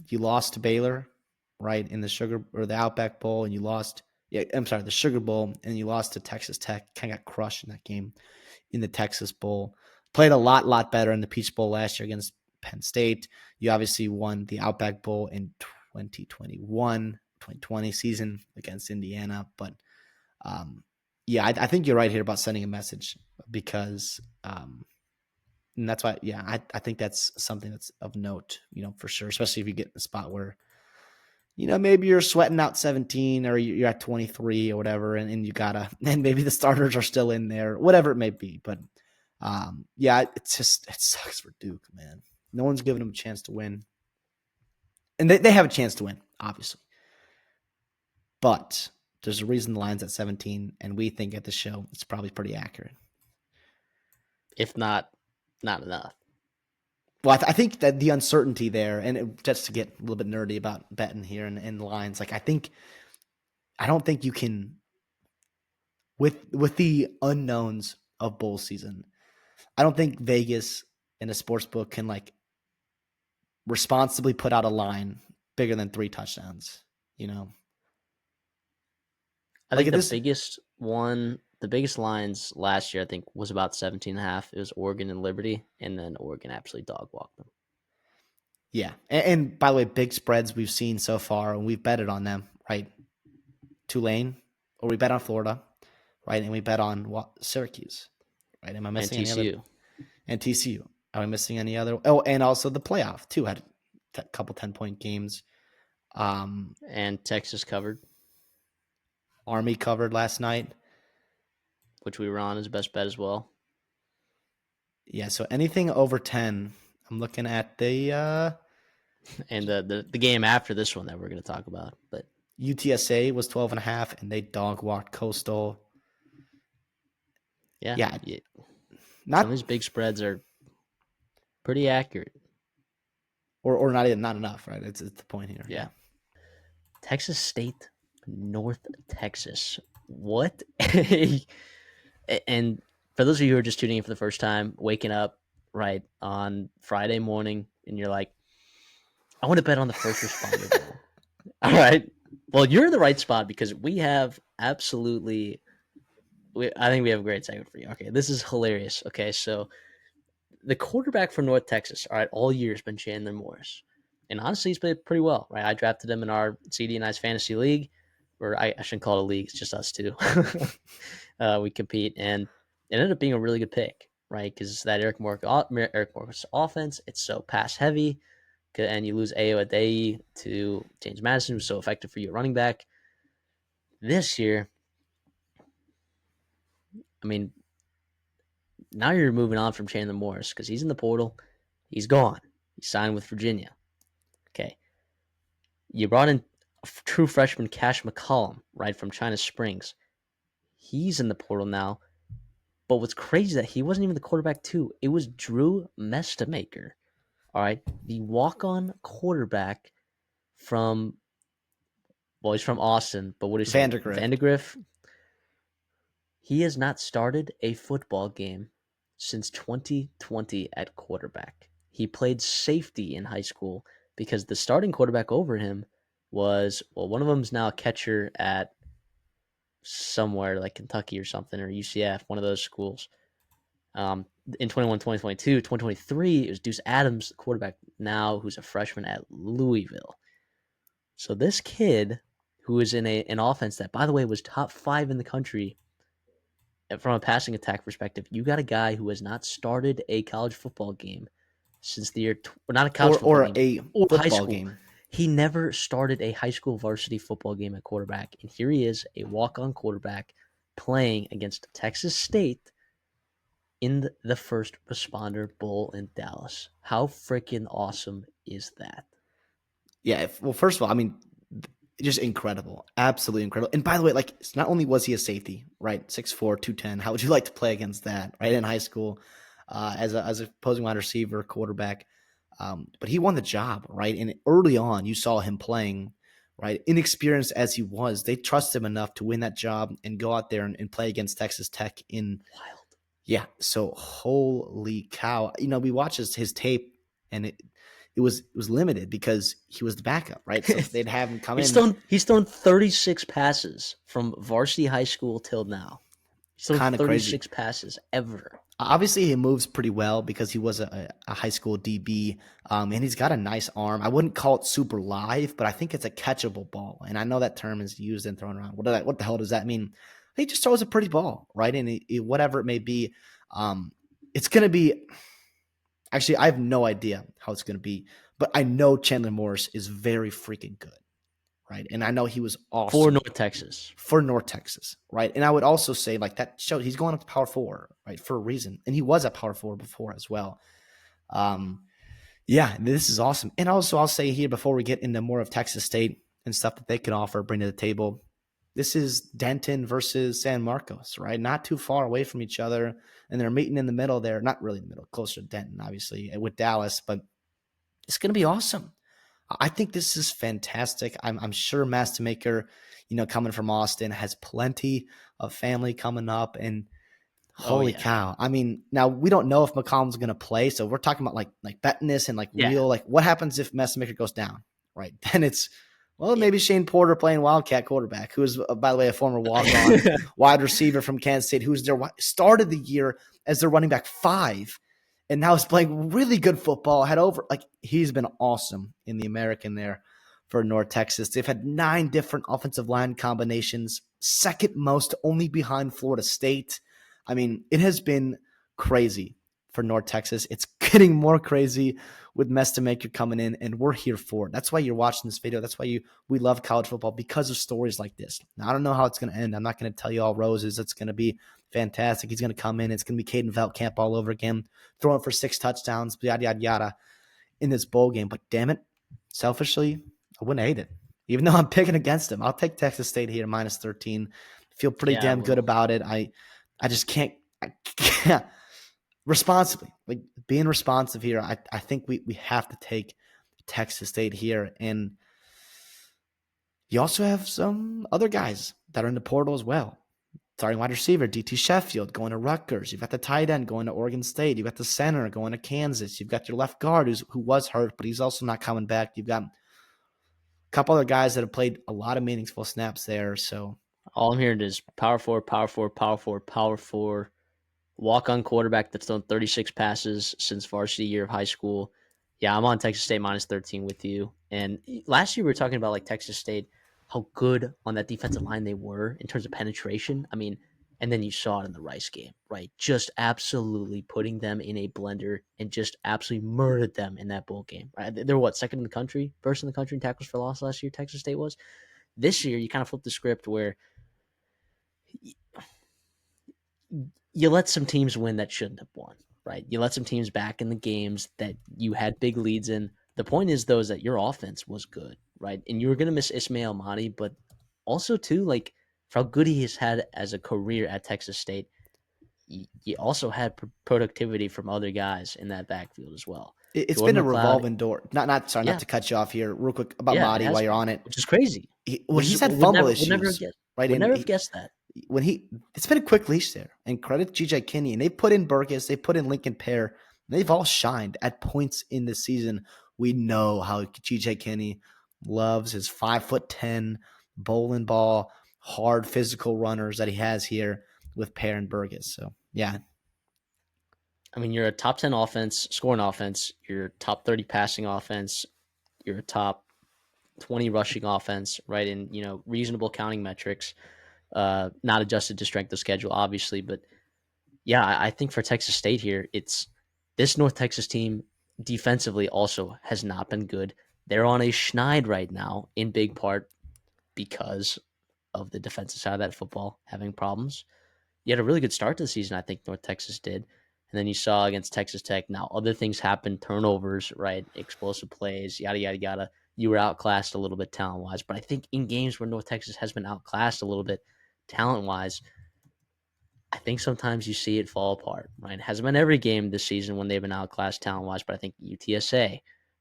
you lost to Baylor, right, in the Sugar or the Outback Bowl, and you lost. Yeah, I'm sorry, the Sugar Bowl, and you lost to Texas Tech. Kind of got crushed in that game in the Texas Bowl. Played a lot better in the Peach Bowl last year against Penn State. You obviously won the Outback Bowl in 2021, 2020 season against Indiana. But yeah, I think you're right here about sending a message because and that's why, yeah, I think that's something that's of note, for sure, especially if you get in a spot where, maybe you're sweating out 17 or you're at 23 or whatever, and you gotta, and maybe the starters are still in there, whatever it may be. But yeah, it sucks for Duke, man. No one's giving them a chance to win. And they have a chance to win, obviously. But there's a reason the line's at 17, and we think at the show it's probably pretty accurate. if not, not enough. Well, I think that the uncertainty there, and just to get a little bit nerdy about betting here and lines, like I don't think you can with the unknowns of bowl season. I don't think Vegas and a sports book can like responsibly put out a line bigger than 3 touchdowns. You know, I like think at this, the biggest lines last year, I think, was about 17 and a half. It was Oregon and Liberty, and then Oregon absolutely dog walked them. yeah. And by the way, big spreads we've seen so far, and we've betted on them, right? Tulane, or we bet on Florida, right? And we bet on Syracuse, right? Am I And missing any other? TCU And TCU. Are we missing any other? Oh, and also the playoff too had a couple 10-point games. Um, and Texas covered, Army covered last night. which we were on as best bet as well. Yeah, so anything over 10, I'm looking at the And the game after this one that we're going to talk about. But UTSA was 12 and a half, and they dog walked Coastal. yeah, Yeah, some of not these big spreads are pretty accurate. or not even not enough, right? It's the point here. Yeah. Yeah. Texas State, North Texas. What? And for those of you who are just tuning in for the first time, waking up right on Friday morning, and you're like, I want to bet on the first responder bowl. All right. Well, you're in the right spot because we have absolutely. I think we have a great segment for you. Okay, this is hilarious. Okay, so the quarterback for North Texas, all right, all year has been Chandler Morris, and honestly, he's played pretty well. Right, I drafted him in our CD and I's fantasy league, or I shouldn't call it a league; it's just us two. We compete, and it ended up being a really good pick, right? Because that Eric Morris offense, it's so pass heavy, and you lose Ayo Adeyi to James Madison, who's so effective for you at running back. This year, I mean, now you're moving on from Chandler Morris because he's in the portal. He's gone. He signed with Virginia. Okay. You brought in true freshman Cash McCollum, right, from China Springs. He's in the portal now. But what's crazy is that he wasn't even the quarterback, too. It was Drew Mestamaker, all right, the walk on quarterback from, well, he's from Austin, but what do you say? Vandergrift. Vandegrift. He has not started a football game since 2020 at quarterback. He played safety in high school because the starting quarterback over him was, well, one of them is now a catcher at somewhere like Kentucky or something, or UCF, one of those schools. In 2023, it was Deuce Adams, the quarterback now, who's a freshman at Louisville. So this kid, who is in an offense that, by the way, was top 5 in the country from a passing attack perspective, you got a guy who has not started a college football game since the year, or not a college football Or game, a or high football school. game. He never started a high school varsity football game at quarterback, and here he is, a walk-on quarterback, playing against Texas State in the first responder bowl in Dallas. How freaking awesome is that? Yeah. Well, first of all, I mean, just incredible, absolutely incredible. And by the way, like, not only was he a safety, right, 6'4", 210. How would you like to play against that, right, in high school, as a opposing wide receiver, quarterback? But he won the job, right? And early on, you saw him playing, right, inexperienced as he was. They trust him enough to win that job and go out there and play against Texas Tech in. Wild. Yeah. So holy cow! We watched his tape, and it was limited because he was the backup, right? So they'd have him come in. He's thrown 36 passes from varsity high school till now. He's thrown Kind of crazy. 36 passes ever. Obviously, he moves pretty well because he was a high school DB, and he's got a nice arm. I wouldn't call it super live, but I think it's a catchable ball. And I know that term is used and thrown around. What the hell does that mean? He just throws a pretty ball, right? And whatever it may be, it's going to be. Actually, I have no idea how it's going to be, but I know Chandler Morris is very freaking good, right? And I know he was For awesome North Texas. for North Texas, right? And I would also say, like, that shows he's going up to Power Four, right, for a reason, and he was at Power Four before as well. Um, yeah, this is awesome. And also, I'll say here before we get into more of Texas State and stuff that they can offer, bring to the table. This is Denton versus San Marcos, right? Not too far away from each other, and they're meeting in the middle there. Not really in the middle, closer to Denton, obviously, with Dallas, but it's going to be awesome. I think this is fantastic. I'm sure Mastermaker, coming from Austin, has plenty of family coming up, and Oh, holy yeah. cow! I mean, now we don't know if McCollum's going to play, so we're talking about like betting this and like Yeah. real, like, what happens if Mastermaker goes down, right? Then it's, well, maybe Shane Porter playing Wildcat quarterback, who is, by the way, a former walk-on wide receiver from Kansas State, who's started the year as their running back 5, and now is playing really good football. He's been awesome in the American there for North Texas. They've had 9 different offensive line combinations, second most only behind Florida State. I mean, it has been crazy for North Texas. It's getting more crazy with Mestamaker coming in, and we're here for it. That's why you're watching this video. That's why we love college football, because of stories like this. Now, I don't know how it's going to end. I'm not going to tell you all roses. It's going to be fantastic. He's going to come in. It's going to be Caden Veltkamp all over again, throwing for 6 touchdowns, yada, yada, yada, in this bowl game. But damn it, selfishly, I wouldn't hate it. Even though I'm picking against him, I'll take Texas State here, minus 13. Feel pretty Yeah, I damn good will. about it. I just can't. I can't responsibly, like, being responsive here. I think we have to take Texas State here. And you also have some other guys that are in the portal as well. Starting wide receiver, DT Sheffield going to Rutgers. You've got the tight end going to Oregon State. You've got the center going to Kansas. You've got your left guard who was hurt, but he's also not coming back. You've got a couple other guys that have played a lot of meaningful snaps there. So All I'm hearing is power four, power four, power four, power four. Walk-on quarterback that's thrown 36 passes since varsity year of high school. Yeah, I'm on Texas State minus 13 with you. And last year we were talking about like Texas State, how good on that defensive line they were in terms of penetration. I mean, and then you saw it in the Rice game, right? Just absolutely putting them in a blender and just absolutely murdered them in that bowl game. Right? They're what, second in the country, first in the country in tackles for loss last year. Texas State was. This year, you kind of flipped the script where you let some teams win that shouldn't have won, right? You let some teams back in the games that you had big leads in. The point is, though, is that your offense was good, right? And you were going to miss Ismail Mahdi, but also, too, like, for how good he has had as a career at Texas State, you also had productivity from other guys in that backfield as well. it's been Jordan a McLeod, revolving door. Not sorry, not yeah, to cut you off here. Real quick about yeah, it Mahdi while has you're been, on it. which is crazy. He's had fumble issues, right? Would And never have guessed that. when it's been a quick leash there. And credit to GJ Kinney. And they put in Burgess, they put in Lincoln Pear. They've all shined at points in the season. We know how GJ Kinney loves his 5'10" bowling ball, hard physical runners that he has here with Pear and Burgess. So yeah, I mean, you're a top 10 offense, scoring offense. You're top 30 passing offense. You're a top 20 rushing offense, right? In reasonable counting metrics, not adjusted to strength of schedule, obviously. But yeah, I think for Texas State here, it's this North Texas team defensively also has not been good. They're on a schneid right now, in big part because of the defensive side of that football having problems. You had a really good start to the season, I think North Texas did. And then you saw against Texas Tech. Now, other things happen, turnovers, right? Explosive plays, yada, yada, yada. You were outclassed a little bit talent wise. But I think in games where North Texas has been outclassed a little bit talent wise, I think sometimes you see it fall apart, right? It hasn't been every game this season when they've been outclassed talent wise, but I think UTSA,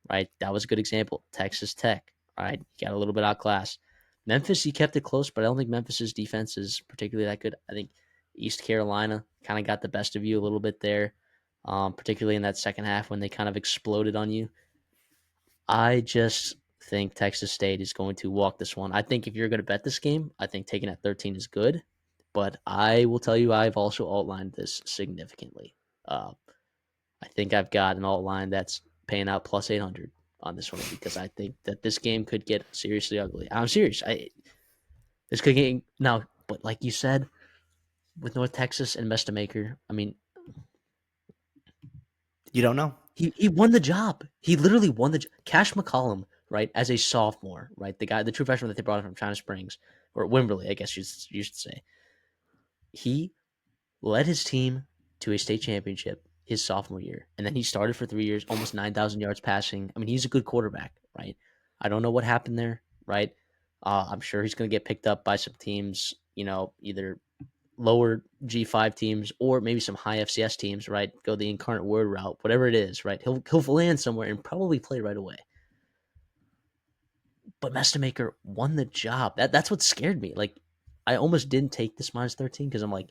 right? That was a good example. Texas Tech, right? You got a little bit outclassed. Memphis, you kept it close, but I don't think Memphis's defense is particularly that good. I think East Carolina kind of got the best of you a little bit there, particularly in that second half when they kind of exploded on you. I just think Texas State is going to walk this one. I think if you're going to bet this game, I think taking at 13 is good. But I will tell you, I've also outlined this significantly. Uh, I think I've got an outline that's paying out plus 800 on this one because I think that this game could get seriously ugly. I'm serious. This could get now, but like you said, with North Texas and Mestamaker, I mean, you don't know. he won the job. He literally won the job. Cash McCollum, right, as a sophomore, right, the true freshman that they brought in from China Springs or Wimberley, I guess you should say. He led his team to a state championship his sophomore year, and then he started for 3 years, almost 9,000 yards passing. I mean, he's a good quarterback, right? I don't know what happened there, right? I'm sure he's going to get picked up by some teams, either lower G5 teams or maybe some high FCS teams, right? Go the incarnate word route, whatever it is, right? He'll land somewhere and probably play right away. But Mestamaker won the job. That's what scared me. Like, I almost didn't take this minus 13 because I'm like,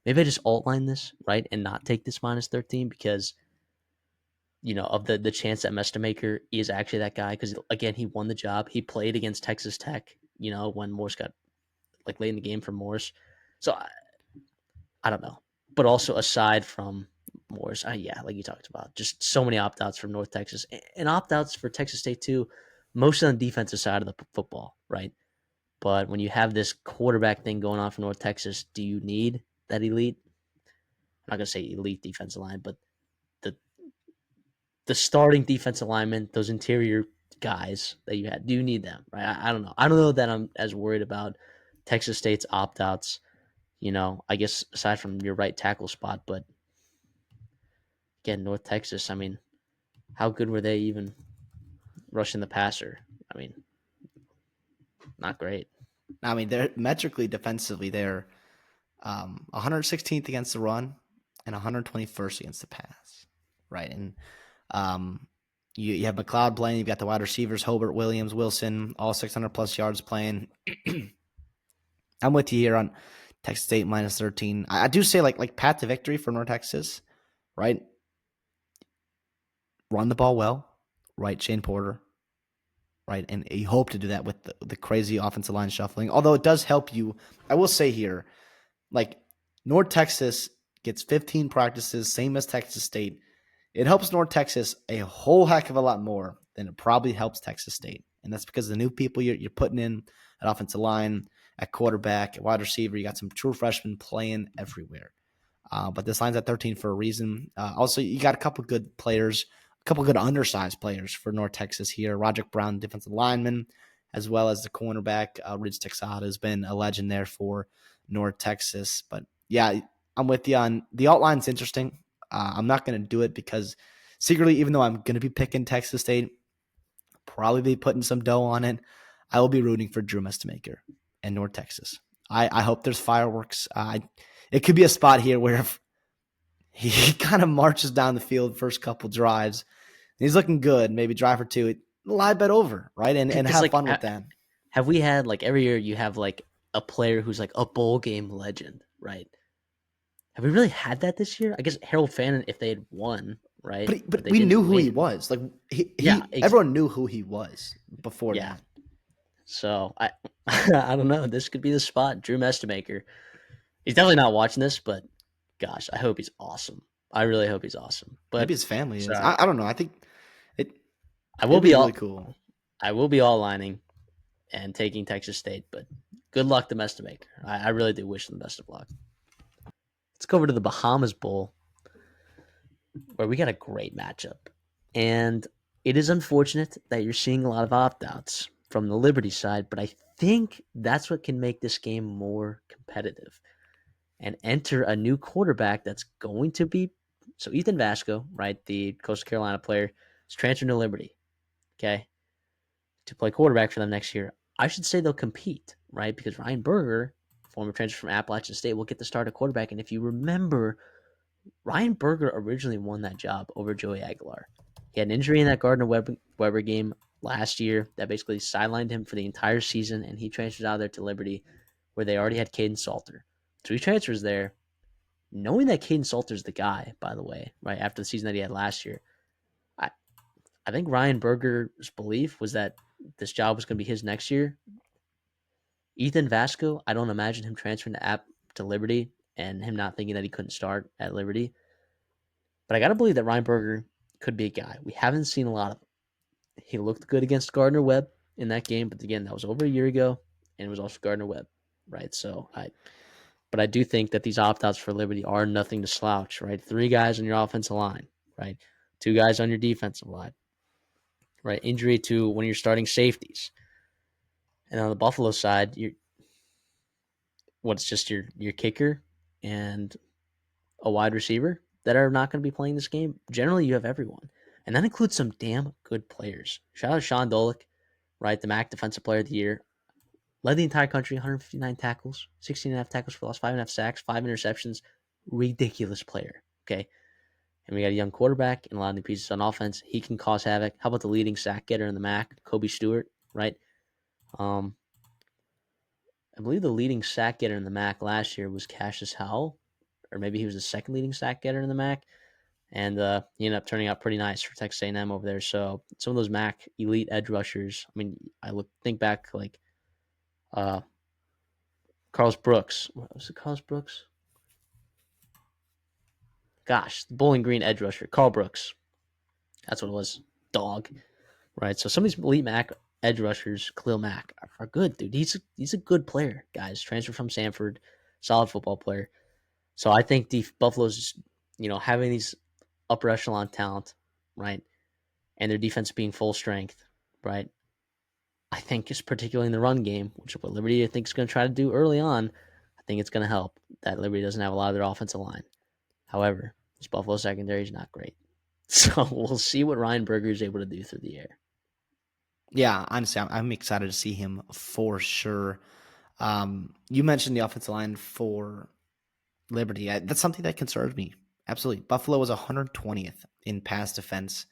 maybe I just outline this, right, and not take this minus 13 because, of the chance that Mestamaker is actually that guy. Because, again, he won the job. He played against Texas Tech, when Morse got, like, late in the game for Morse. So, I don't know. But also, aside from Morse, yeah, like you talked about, just so many opt-outs from North Texas. And opt-outs for Texas State, too, mostly on the defensive side of the football, right? But when you have this quarterback thing going on for North Texas, do you need that elite? I'm not going to say elite defensive line, but the the starting defensive linemen, those interior guys that you had, do you need them? Right? I don't know. I don't know that I'm as worried about Texas State's opt outs. I guess aside from your right tackle spot, but again, North Texas. I mean, how good were they even rushing the passer? I mean, not great. I mean, they're metrically defensively, they're 116th against the run and 121st against the pass, right? And You have McLeod playing. You've got the wide receivers, Hobart, Williams, Wilson, all 600 plus yards playing. I'm with you here on Texas State minus 13. I do say like path to victory for North Texas, right? Run the ball well, right? Shane Porter, right? And you hope to do that with the crazy offensive line shuffling. Although it does help you, I will say here, like North Texas gets 15 practices, same as Texas State. It helps North Texas a whole heck of a lot more than it probably helps Texas State. And that's because of the new people you're putting in at offensive line, at quarterback, at wide receiver. You got some true freshmen playing everywhere. But this line's at 13 for a reason. Also, you got a couple good players, a couple good undersized players for North Texas here. Roderick Brown, defensive lineman, as well as the cornerback. Ridge Texada has been a legend there for North Texas. But yeah, I'm with you on the outline's interesting. I'm not going to do it because secretly, even though I'm going to be picking Texas State, probably be putting some dough on it, I will be rooting for Drew Mestamaker and North Texas. I hope there's fireworks. It could be a spot here where if he kind of marches down the field first couple drives, and he's looking good, maybe drive or two, live bet over, right? And Because have like, fun with that. have we had like every year you have like a player who's like a bowl game legend, right? Have we really had that this year? I guess Harold Fannin, if they had won, right? But But they we didn't knew who he win. was. Like Yeah, everyone knew who he was before yeah. that. So I, I don't know. This could be the spot. Drew Mestamaker. He's definitely not watching this, but gosh, I hope he's awesome. I really hope he's awesome. Maybe But his family is. so I don't know. I think it I will it'd be be really all cool. I will be all lining and taking Texas State, but good luck to Mestamaker. I really do wish him the best of luck. Let's go over to the Bahamas Bowl, where we got a great matchup. And it is unfortunate that you're seeing a lot of opt outs from the Liberty side, but I think that's what can make this game more competitive and enter a new quarterback that's going to be. So, Ethan Vasco, right, the Coastal Carolina player, is transferring to Liberty, okay, to play quarterback for them next year. I should say they'll compete, right, because Ryan Berger, former transfer from Appalachian State, will get the start at quarterback. And if you remember, Ryan Berger originally won that job over Joey Aguilar. He had an injury in that Gardner-Weber game last year that basically sidelined him for the entire season, and he transfers out of there to Liberty, where they already had Caden Salter. So he transfers there, knowing that Caden Salter's the guy, by the way, right after the season that he had last year. I, I think Ryan Berger's belief was that this job was going to be his next year. Ethan Vasco, I don't imagine him transferring to Liberty and him not thinking that he couldn't start at Liberty. But I got to believe that Ryan Berger could be a guy. We haven't seen a lot of him. He looked good against Gardner Webb in that game, but again, that was over a year ago, and it was also Gardner Webb, right? But I do think that these opt outs for Liberty are nothing to slouch, right? 3 guys on your offensive line, right? 2 guys on your defensive line, right? Injury to one of your starting safeties. And on the Buffalo side, what's just your kicker and a wide receiver that are not going to be playing this game. Generally, you have everyone, and that includes some damn good players. Shout out to Sean Dolick, right? The MAC Defensive Player of the Year. Led the entire country, 159 tackles, 16 and a half tackles for loss, 5.5 sacks, 5 interceptions. Ridiculous player, okay? And we got a young quarterback and a lot of new pieces on offense. He can cause havoc. How about the leading sack getter in the MAC, Kobe Stewart, right? Um, I believe the leading sack getter in the MAC last year was Cassius Howell, or maybe he was the second leading sack getter in the MAC. And he ended up turning out pretty nice for Texas A&M over there. So some of those MAC elite edge rushers. I mean, think back like Carlos Brooks. What was it? Carlos Brooks? Gosh, the Bowling Green edge rusher, Carl Brooks. That's what it was. Dog. Right. So some of these elite MAC edge rushers, Khalil Mack, are good, dude. He's a good player, guys. Transferred from Sanford, solid football player. So I think the Buffalo's, having these upper echelon talent, right, and their defense being full strength, right. I think is particularly in the run game, which is what Liberty I think is going to try to do early on. I think it's going to help that Liberty doesn't have a lot of their offensive line. However, this Buffalo secondary is not great. So we'll see what Ryan Berger is able to do through the air. Yeah, honestly, I'm excited to see him for sure. You mentioned the offensive line for Liberty. That's something that concerns me. Absolutely. Buffalo was 120th in pass defense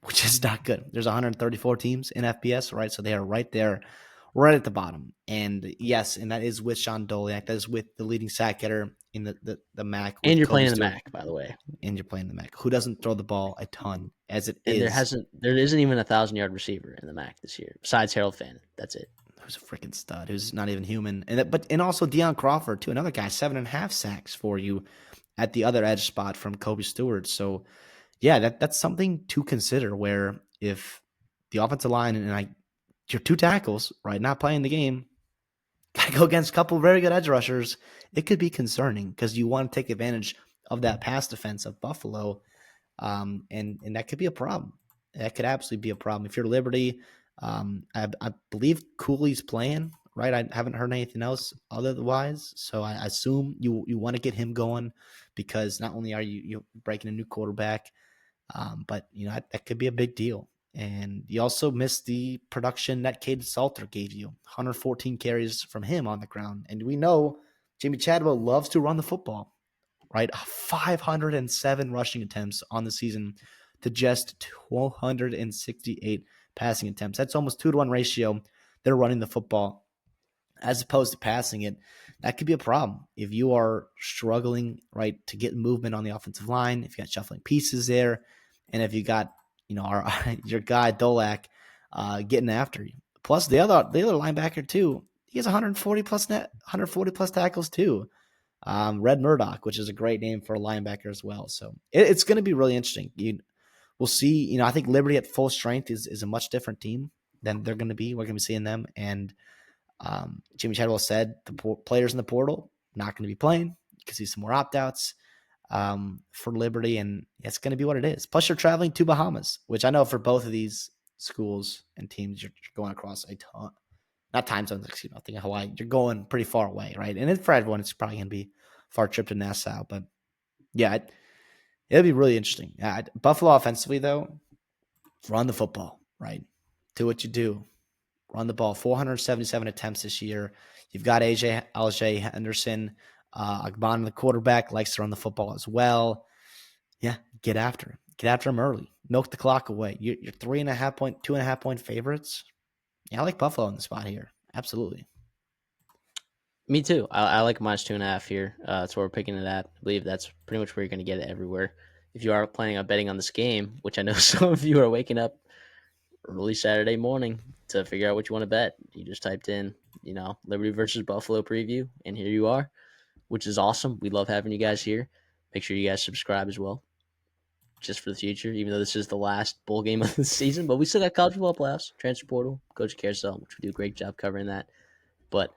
which is not good. There's 134 teams in FBS, right? So they are right there, right at the bottom. And yes, and that is with Sean Doliak. That is with the leading sack getter in the MAC And with you're Kobe playing in the Stewart. MAC, by the way. And you're playing the MAC, who doesn't throw the ball a ton as it And is. there isn't even a 1,000 yard receiver in the MAC this year, besides Harold Finn. That's it. Who's a freaking stud, who's not even human. And also Deion Crawford, too, another guy, 7.5 sacks for you at the other edge spot from Kobe Stewart. So yeah, that's something to consider. Where if the offensive line and your two tackles, right, not playing the game, got to go against a couple of very good edge rushers, it could be concerning because you want to take advantage of that pass defense of Buffalo, and that could be a problem. That could absolutely be a problem if you're Liberty. I believe Cooley's playing, right? I haven't heard anything else otherwise, so I assume you want to get him going because not only are you breaking a new quarterback, but that could be a big deal. And you also missed the production that Cade Salter gave you, 114 carries from him on the ground. And we know Jimmy Chadwell loves to run the football, right? 507 rushing attempts on the season to just 268 passing attempts. That's almost 2-to-1 ratio. They're running the football as opposed to passing it. That could be a problem if you are struggling, right, to get movement on the offensive line. If you got shuffling pieces there, and if you got your guy Dolak getting after you. Plus the other linebacker too. He has 140 plus tackles too. Red Murdoch, which is a great name for a linebacker as well. So it's going to be really interesting. We'll see. I think Liberty at full strength is a much different team than they're going to be. We're going to be seeing them, and Jimmy Chadwell said the players in the portal not going to be playing because he's some more opt outs for Liberty, and it's going to be what it is. Plus, you're traveling to Bahamas, which I know for both of these schools and teams, you're going across a ton, not time zones, excuse me, I think Hawaii. You're going pretty far away, right? And for everyone, it's probably going to be a far trip to Nassau, but yeah, it'll be really interesting. Buffalo offensively, though, run the football, right? Do what you do. Run the ball, 477 attempts this year. You've got Alge Henderson. Agban, the quarterback, likes to run the football as well. Yeah, get after him. Get after him early. Milk the clock away. You're 2.5 point favorites. Yeah, I like Buffalo in the spot here. Absolutely. Me too. I like -2.5 here. That's where we're picking it at. I believe that's pretty much where you're going to get it everywhere. If you are planning on betting on this game, which I know some of you are waking up early Saturday morning to figure out what you want to bet, you just typed in, Liberty versus Buffalo preview, and here you are, which is awesome. We love having you guys here. Make sure you guys subscribe as well, just for the future, even though this is the last bowl game of the season. But we still got college football playoffs, transfer portal, coach carousel, which we do a great job covering that. But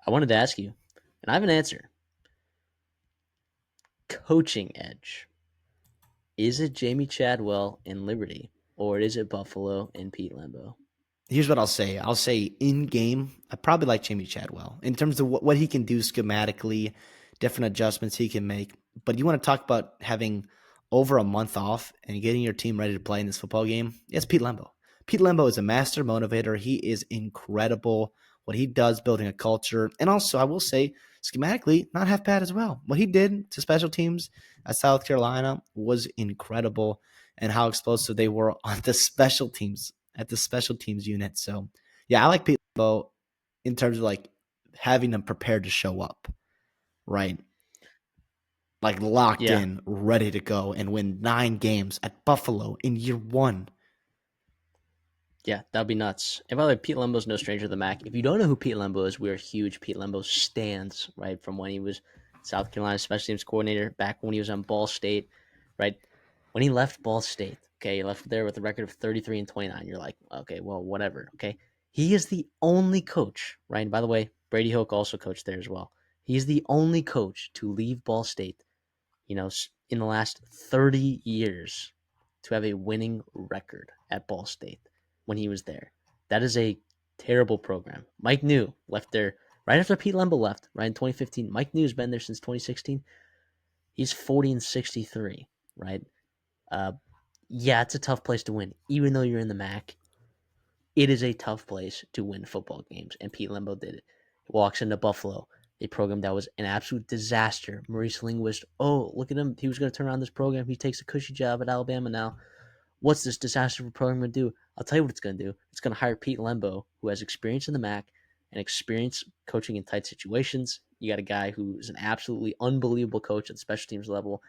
I wanted to ask you, and I have an answer. Coaching edge. Is it Jamie Chadwell in Liberty, or is it Buffalo and Pete Lembo? Here's what I'll say. I'll say in game, I probably like Jamie Chadwell in terms of what he can do schematically, different adjustments he can make. But you want to talk about having over a month off and getting your team ready to play in this football game? Yes, Pete Lembo. Pete Lembo is a master motivator. He is incredible. What he does building a culture. And also, I will say, schematically, not half bad as well. What he did to special teams at South Carolina was incredible, and how explosive they were on the special teams at the special teams unit. So yeah, I like Pete Lembo in terms of like having them prepared to show up, right? Like locked Yeah, in, ready to go and win 9 games at Buffalo in year one. yeah, that'd be nuts. And by the way, Pete Lembo's no stranger to the MAC. If you don't know who Pete Lembo is, we're huge Pete Lembo stands, right? From when he was South Carolina special teams coordinator, back when he was on Ball State, right? When he left Ball State, okay, he left there with a record of 33-29. You're like, okay, well, whatever, okay. He is the only coach, right? And by the way, Brady Hoke also coached there as well. He's the only coach to leave Ball State, in the last 30 years to have a winning record at Ball State when he was there. That is a terrible program. Mike New left there right after Pete Lembo left, right in 2015. Mike New's been there since 2016. He's 40-63, right? Uh, yeah, it's a tough place to win. Even though you're in the MAC, it is a tough place to win football games, and Pete Lembo did it. He walks into Buffalo, a program that was an absolute disaster. Maurice Linguist, oh, look at him. He was going to turn around this program. He takes a cushy job at Alabama now. What's this disaster program going to do? I'll tell you what it's going to do. It's going to hire Pete Lembo, who has experience in the MAC and experience coaching in tight situations. You got a guy who's an absolutely unbelievable coach at the special teams level,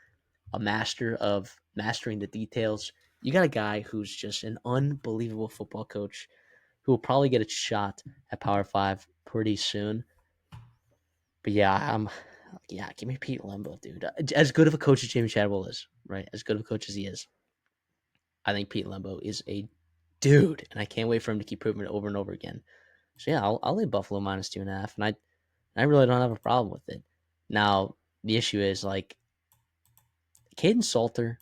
a master of mastering the details. You got a guy who's just an unbelievable football coach who will probably get a shot at Power Five pretty soon. But yeah, give me Pete Lembo, dude. As good of a coach as Jamie Chadwell is, right? As good of a coach as he is, I think Pete Lembo is a dude, and I can't wait for him to keep proving it over and over again. So yeah, I'll lay Buffalo minus 2.5, and I really don't have a problem with it. Now the issue is like Caden Salter,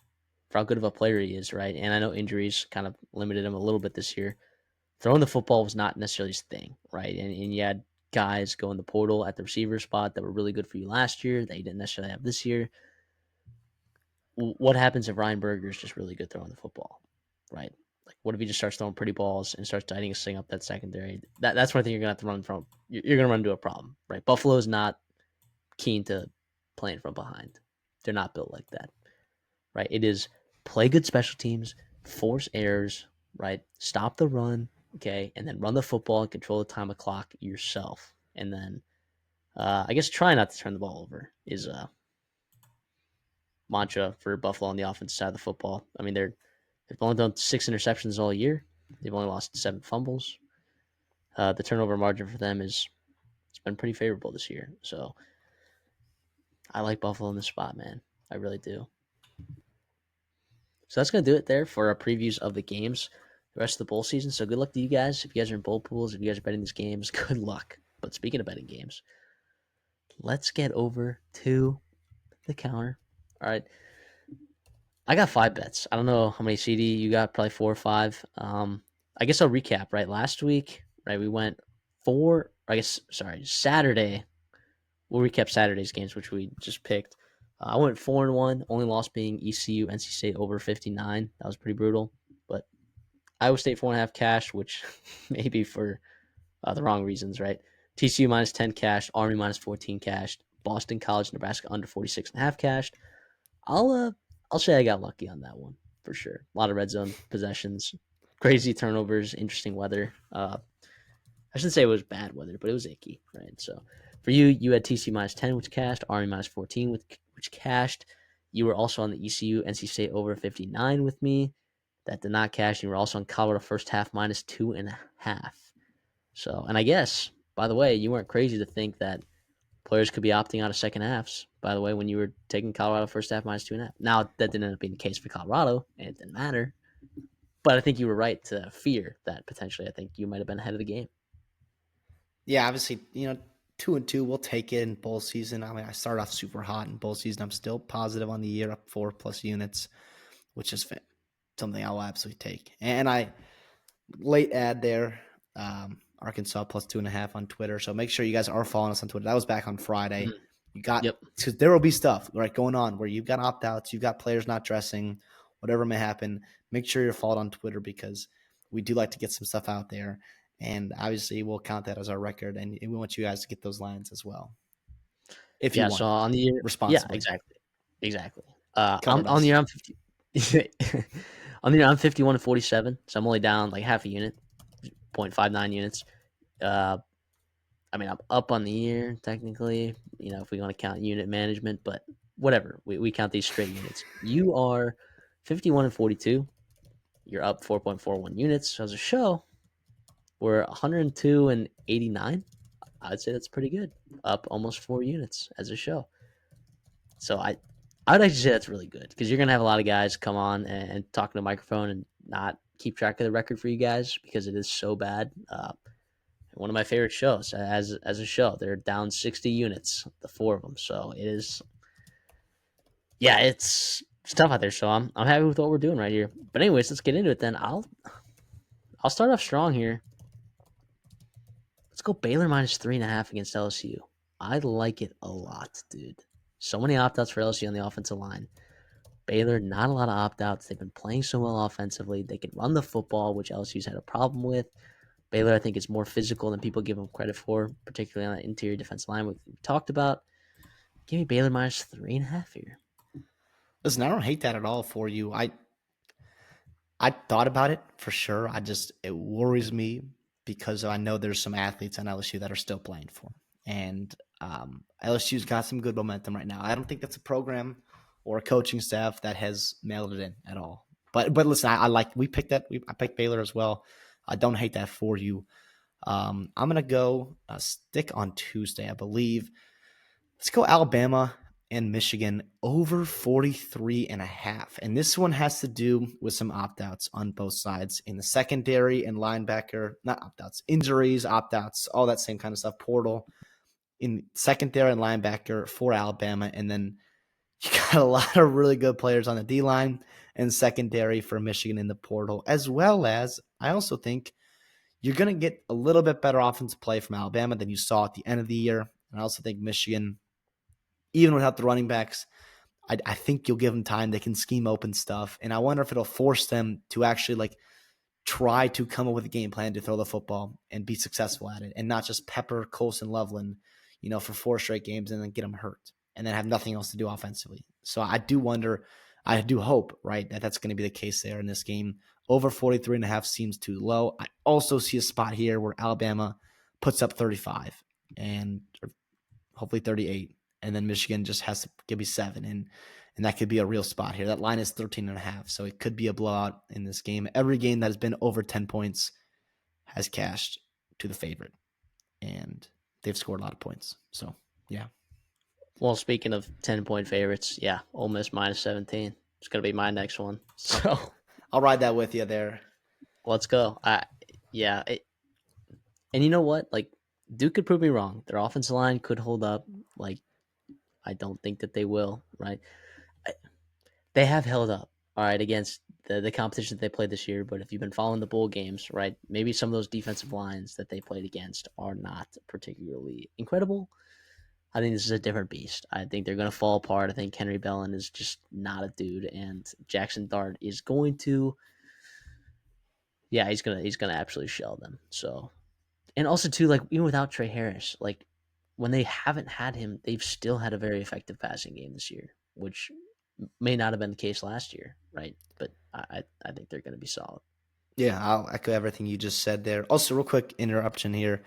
for how good of a player he is, right? And I know injuries kind of limited him a little bit this year. Throwing the football was not necessarily his thing, right? And you had guys go in the portal at the receiver spot that were really good for you last year that you didn't necessarily have this year. What happens if Ryan Berger is just really good throwing the football, right? Like, what if he just starts throwing pretty balls and starts tidying his thing up that secondary? That's one thing you're gonna have to run from. You're gonna run into a problem, right? Buffalo is not keen to playing from behind. They're not built like that, right? It is play good special teams, force errors, right? Stop the run, okay, and then run the football and control the time of clock yourself. And then I guess try not to turn the ball over is a mantra for Buffalo on the offensive side of the football. I mean, they've only done 6 interceptions all year. They've only lost 7 fumbles. The turnover margin for them is it's been pretty favorable this year. So I like Buffalo in this spot, man. I really do. So that's going to do it there for our previews of the games, the rest of the bowl season. So good luck to you guys. If you guys are in bowl pools, if you guys are betting these games, good luck. But speaking of betting games, let's get over to the counter. All right. I got 5 bets. I don't know how many CD you got, probably 4 or 5. I guess I'll recap, right? Last week, right, we went Saturday. We'll recap Saturday's games, which we just picked. I went 4-1, only loss being ECU, NC State over 59. That was pretty brutal. But Iowa State 4.5 cash, which maybe for the wrong reasons, right? TCU minus 10 cash, Army minus 14 cash, Boston College, Nebraska under 46.5 cash. I'll uh I'll say I got lucky on that one for sure. A lot of red zone possessions, crazy turnovers, interesting weather. I shouldn't say it was bad weather, but it was icky, right? So for you, you had TC minus 10, which cashed, Army minus 14, which cashed. You were also on the ECU NC State over 59 with me. That did not cash. You were also on Colorado first half minus 2.5. So, and I guess, by the way, you weren't crazy to think that players could be opting out of second halves, by the way, when you were taking Colorado first half minus 2.5. Now, that didn't end up being the case for Colorado, and it didn't matter. But I think you were right to fear that potentially. I think you might have been ahead of the game. Yeah, obviously, 2-2, we'll take it in bowl season. I mean, I started off super hot in bowl season. I'm still positive on the year, up 4+ units, which is something I'll absolutely take. And I late ad there, Arkansas plus 2.5 on Twitter. So make sure you guys are following us on Twitter. That was back on Friday. Mhm. You got Yep. because there will be stuff right going on where you've got opt outs, you've got players not dressing, whatever may happen. Make sure you're followed on Twitter because we do like to get some stuff out there. And obviously, we'll count that as our record, and we want you guys to get those lines as well, if you Yeah. want So on the year, yeah, responsibly. exactly. I'm Covered on the us. year. I'm 50. On the year, I'm 51-47. So I'm only down like half a unit, 0.59 units. Uh, I mean, I'm up on the year technically. If we want to count unit management, but whatever. We count these straight units. You are 51-42. You're up 4.41 units. So as a show, we're 102-89. I'd say that's pretty good. Up almost 4 units as a show. So I would actually say that's really good because you're gonna have a lot of guys come on and talk to a microphone and not keep track of the record for you guys because it is so bad. One of my favorite shows as a show, they're down 60 units, the 4 of them. So it is, yeah, it's tough out there. So I'm happy with what we're doing right here. But anyways, let's get into it then. I'll start off strong here. Let's go Baylor minus 3.5 against LSU. I like it a lot, dude. So many opt outs for LSU on the offensive line. Baylor, not a lot of opt outs. They've been playing so well offensively. They can run the football, which LSU's had a problem with. Baylor, I think, is more physical than people give them credit for, particularly on that interior defense line we talked about. Give me Baylor minus 3.5 here. Listen, I don't hate that at all for you. I I thought about it for sure. It worries me because I know there's some athletes on LSU that are still playing for 'em. And LSU's got some good momentum right now. I don't think that's a program or a coaching staff that has mailed it in at all. But listen, I like we picked that. I picked Baylor as well. I don't hate that for you. I'm gonna go stick on Tuesday, I believe. Let's go Alabama and Michigan over 43 and a half. And this one has to do with some opt-outs on both sides in the secondary and linebacker, not opt-outs, injuries, opt-outs, all that same kind of stuff, portal in secondary and linebacker for Alabama. And then you got a lot of really good players on the D line and secondary for Michigan in the portal, as well as I also think you're going to get a little bit better offensive play from Alabama than you saw at the end of the year. And I also think Michigan, even without the running backs, I think you'll give them time. They can scheme open stuff. And I wonder if it'll force them to actually like try to come up with a game plan to throw the football and be successful at it and not just pepper Colson Loveland, for 4 straight games and then get them hurt and then have nothing else to do offensively. So I do wonder, I do hope, right, that that's going to be the case there in this game. Over 43 and a half seems too low. I also see a spot here where Alabama puts up 35 and hopefully 38. And then Michigan just has to give me 7. And that could be a real spot here. That line is 13 and a half. So it could be a blowout in this game. Every game that has been over 10 points has cashed to the favorite. And they've scored a lot of points. So, yeah. Well, speaking of 10-point favorites, yeah, Ole Miss minus 17. It's gonna be my next one. So I'll ride that with you there. let's go. Yeah, and you know what? Like Duke could prove me wrong. Their offensive line could hold up. Like I don't think that they will. Right? They have held up. All right, against the competition that they played this year. But if you've been following the bowl games, right, maybe some of those defensive lines that they played against are not particularly incredible. I think this is a different beast. I think they're going to fall apart. I think Henry Bellin is just not a dude, and Jackson Dart is going to, yeah, he's gonna absolutely shell them. So, and also too, like even without Trey Harris, like when they haven't had him, they've still had a very effective passing game this year, which may not have been the case last year, right? But I think they're going to be solid. Yeah, I'll echo everything you just said there. Also, real quick interruption here.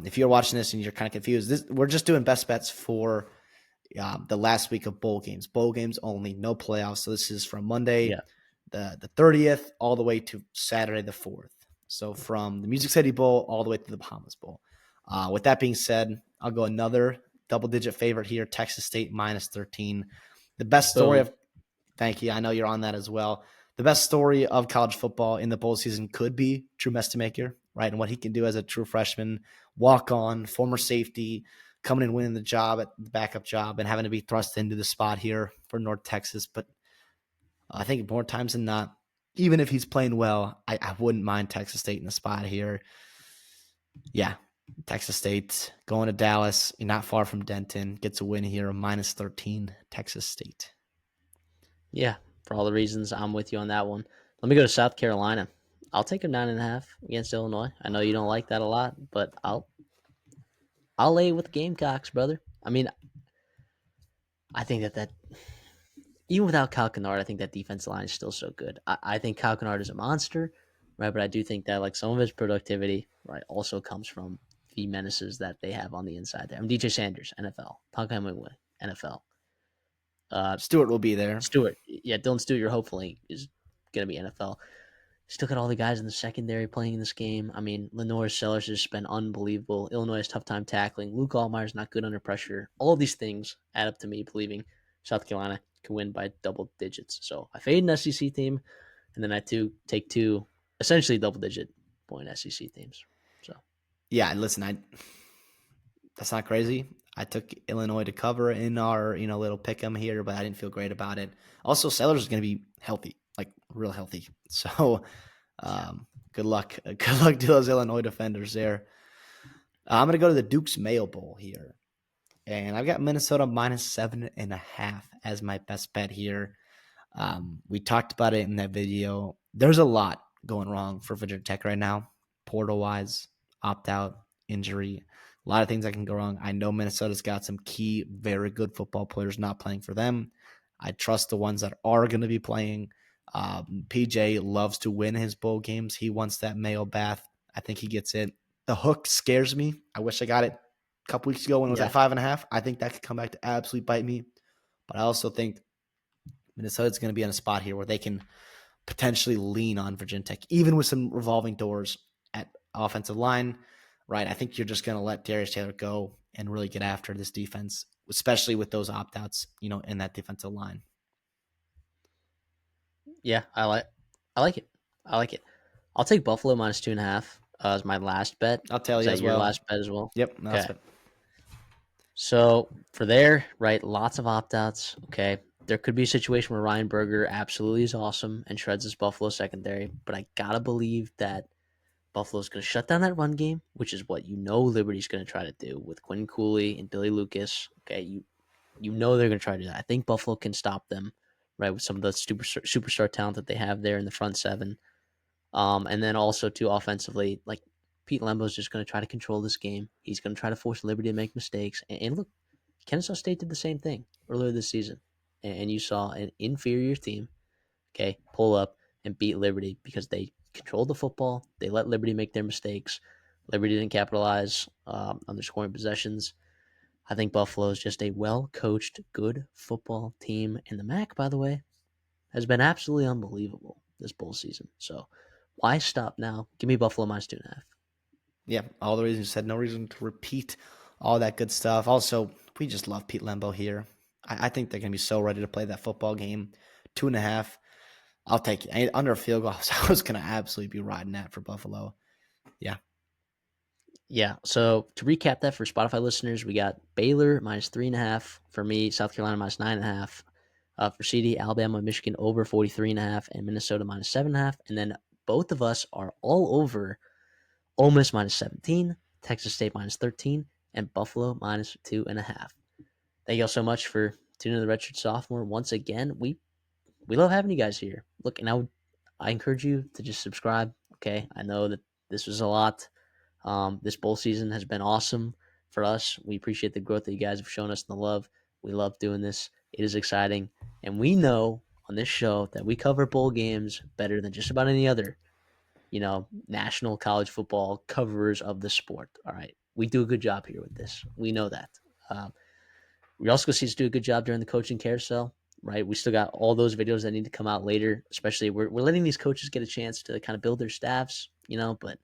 If you're watching this and you're kind of confused, we're just doing best bets for the last week of bowl games only, no playoffs. So this is from Monday, Yeah. the 30th, all the way to Saturday the 4th. So from the Music City Bowl all the way to the Bahamas Bowl. With that being said, I'll go another double-digit favorite here, Texas State minus 13. The best story Boom. of Thank you. I know you're on that as well. The best story of college football in the bowl season could be Drew Mestemaker, right? And what he can do as a true freshman, walk on, former safety, coming and winning the job at the backup job and having to be thrust into the spot here for North Texas. But I think more times than not, even if he's playing well, I wouldn't mind Texas State in the spot here. Yeah, Texas State going to Dallas. You're not far from Denton. Gets a win here, minus 13, Texas State. Yeah, for all the reasons, I'm with you on that one. Let me go to South Carolina. I'll take a 9.5 against Illinois. I know you don't like that a lot, but I'll lay with the Gamecocks, brother. I mean, I think that even without Kyle Kennard, I think that defensive line is still so good. I think Kyle Kennard is a monster, right? But I do think that like some of his productivity, right, also comes from the menaces that they have on the inside there. I'm DJ Sanders, NFL. Tonka Hemingway, NFL. Uh, Stewart will be there. Stewart, yeah, Dylan Stewart, you're hopefully is going to be NFL. Still got all the guys in the secondary playing in this game. I mean, Lenore Sellers has been unbelievable. Illinois has tough time tackling. Luke Allmeyer's not good under pressure. All of these things add up to me believing South Carolina can win by double digits. So I fade an SEC team, and then I take two essentially double digit point SEC teams. So Yeah, listen, that's not crazy. I took Illinois to cover in our little pick 'em here, but I didn't feel great about it. Also, Sellers is going to be healthy, like real healthy. So, yeah, good luck. Good luck to those Illinois defenders there. I'm going to go to the Duke's Mayo Bowl here, and I've got Minnesota minus 7.5 as my best bet here. We talked about it in that video. There's a lot going wrong for Virginia Tech right now, portal wise, opt out, injury, a lot of things that can go wrong. I know Minnesota's got some key, very good football players not playing for them. I trust the ones that are going to be playing. PJ loves to win his bowl games. He wants that Mayo bath. I think he gets it. The hook scares me. I wish I got it a couple weeks ago when it was at Yeah, 5.5. I think that could come back to absolutely bite me. But I also think Minnesota's going to be in a spot here where they can potentially lean on Virginia Tech, even with some revolving doors at offensive line, right? I think you're just going to let Darius Taylor go and really get after this defense, especially with those opt outs, in that defensive line. yeah, I like it. I like it. I'll take Buffalo minus 2.5 as my last bet. I'll tell Is you that as your well. last bet as well? Yep, that's Okay. it. So for there, right, lots of opt outs. Okay. There could be a situation where Ryan Berger absolutely is awesome and shreds his Buffalo secondary, but I gotta believe that Buffalo's going to shut down that run game, which is what Liberty's going to try to do with Quinn Cooley and Billy Lucas. Okay, you know they're going to try to do that. I think Buffalo can stop them, right, with some of the superstar talent that they have there in the front seven. And then also too offensively, like Pete Lembo's just going to try to control this game. He's going to try to force Liberty to make mistakes. And look, Kennesaw State did the same thing earlier this season, and you saw an inferior team, okay, pull up and beat Liberty because they controlled the football. They let Liberty make their mistakes. Liberty didn't capitalize on their scoring possessions. I think Buffalo is just a well coached, good football team. And the MAC, by the way, has been absolutely unbelievable this bowl season. So why stop now? Give me Buffalo minus 2.5. Yeah, all the reasons you said, no reason to repeat all that good stuff. Also, we just love Pete Lembo here. I think they're going to be so ready to play that football game. 2.5. I'll take it. Under a field goal, I was going to absolutely be riding that for Buffalo. Yeah. Yeah. So to recap that for Spotify listeners, we got Baylor minus 3.5 for me, South Carolina minus 9.5. For CD, Alabama, Michigan over 43.5, and Minnesota minus 7.5. And then both of us are all over Ole Miss minus 17, Texas State minus 13, and Buffalo minus 2.5. Thank you all so much for tuning in to the Redshirt Sophomore. Once again, we love having you guys here. Look, and I encourage you to just subscribe. Okay, I know that this was a lot. This bowl season has been awesome for us. We appreciate the growth that you guys have shown us and the love. We love doing this. It is exciting, and we know on this show that we cover bowl games better than just about any other, national college football coverers of the sport. All right, we do a good job here with this. We know that. Um, we also see us do a good job during the coaching carousel, right? We still got all those videos that need to come out later. Especially we're letting these coaches get a chance to kind of build their staffs, but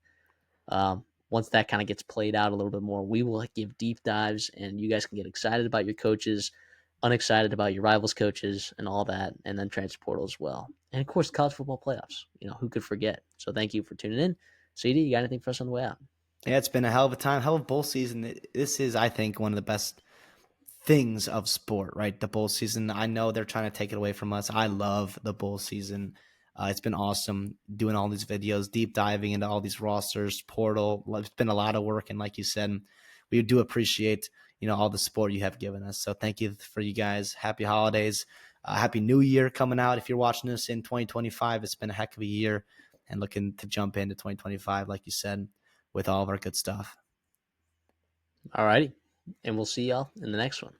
once that kind of gets played out a little bit more, we will give deep dives, and you guys can get excited about your coaches, unexcited about your rivals' coaches, and all that, and then transfer portal as well, and of course, the college football playoffs. Who could forget? So thank you for tuning in. CD, you got anything for us on the way out? Yeah, it's been a hell of a time, hell of a bowl season. This is, I think, one of the best things of sport, right? The bowl season. I know they're trying to take it away from us. I love the bowl season. It's been awesome doing all these videos, deep diving into all these rosters, portal. It's been a lot of work, and like you said, we do appreciate all the support you have given us. So thank you for you guys. Happy holidays, happy New Year coming out. If you're watching this in 2025, it's been a heck of a year, and looking to jump into 2025, like you said, with all of our good stuff. All righty, and we'll see y'all in the next one.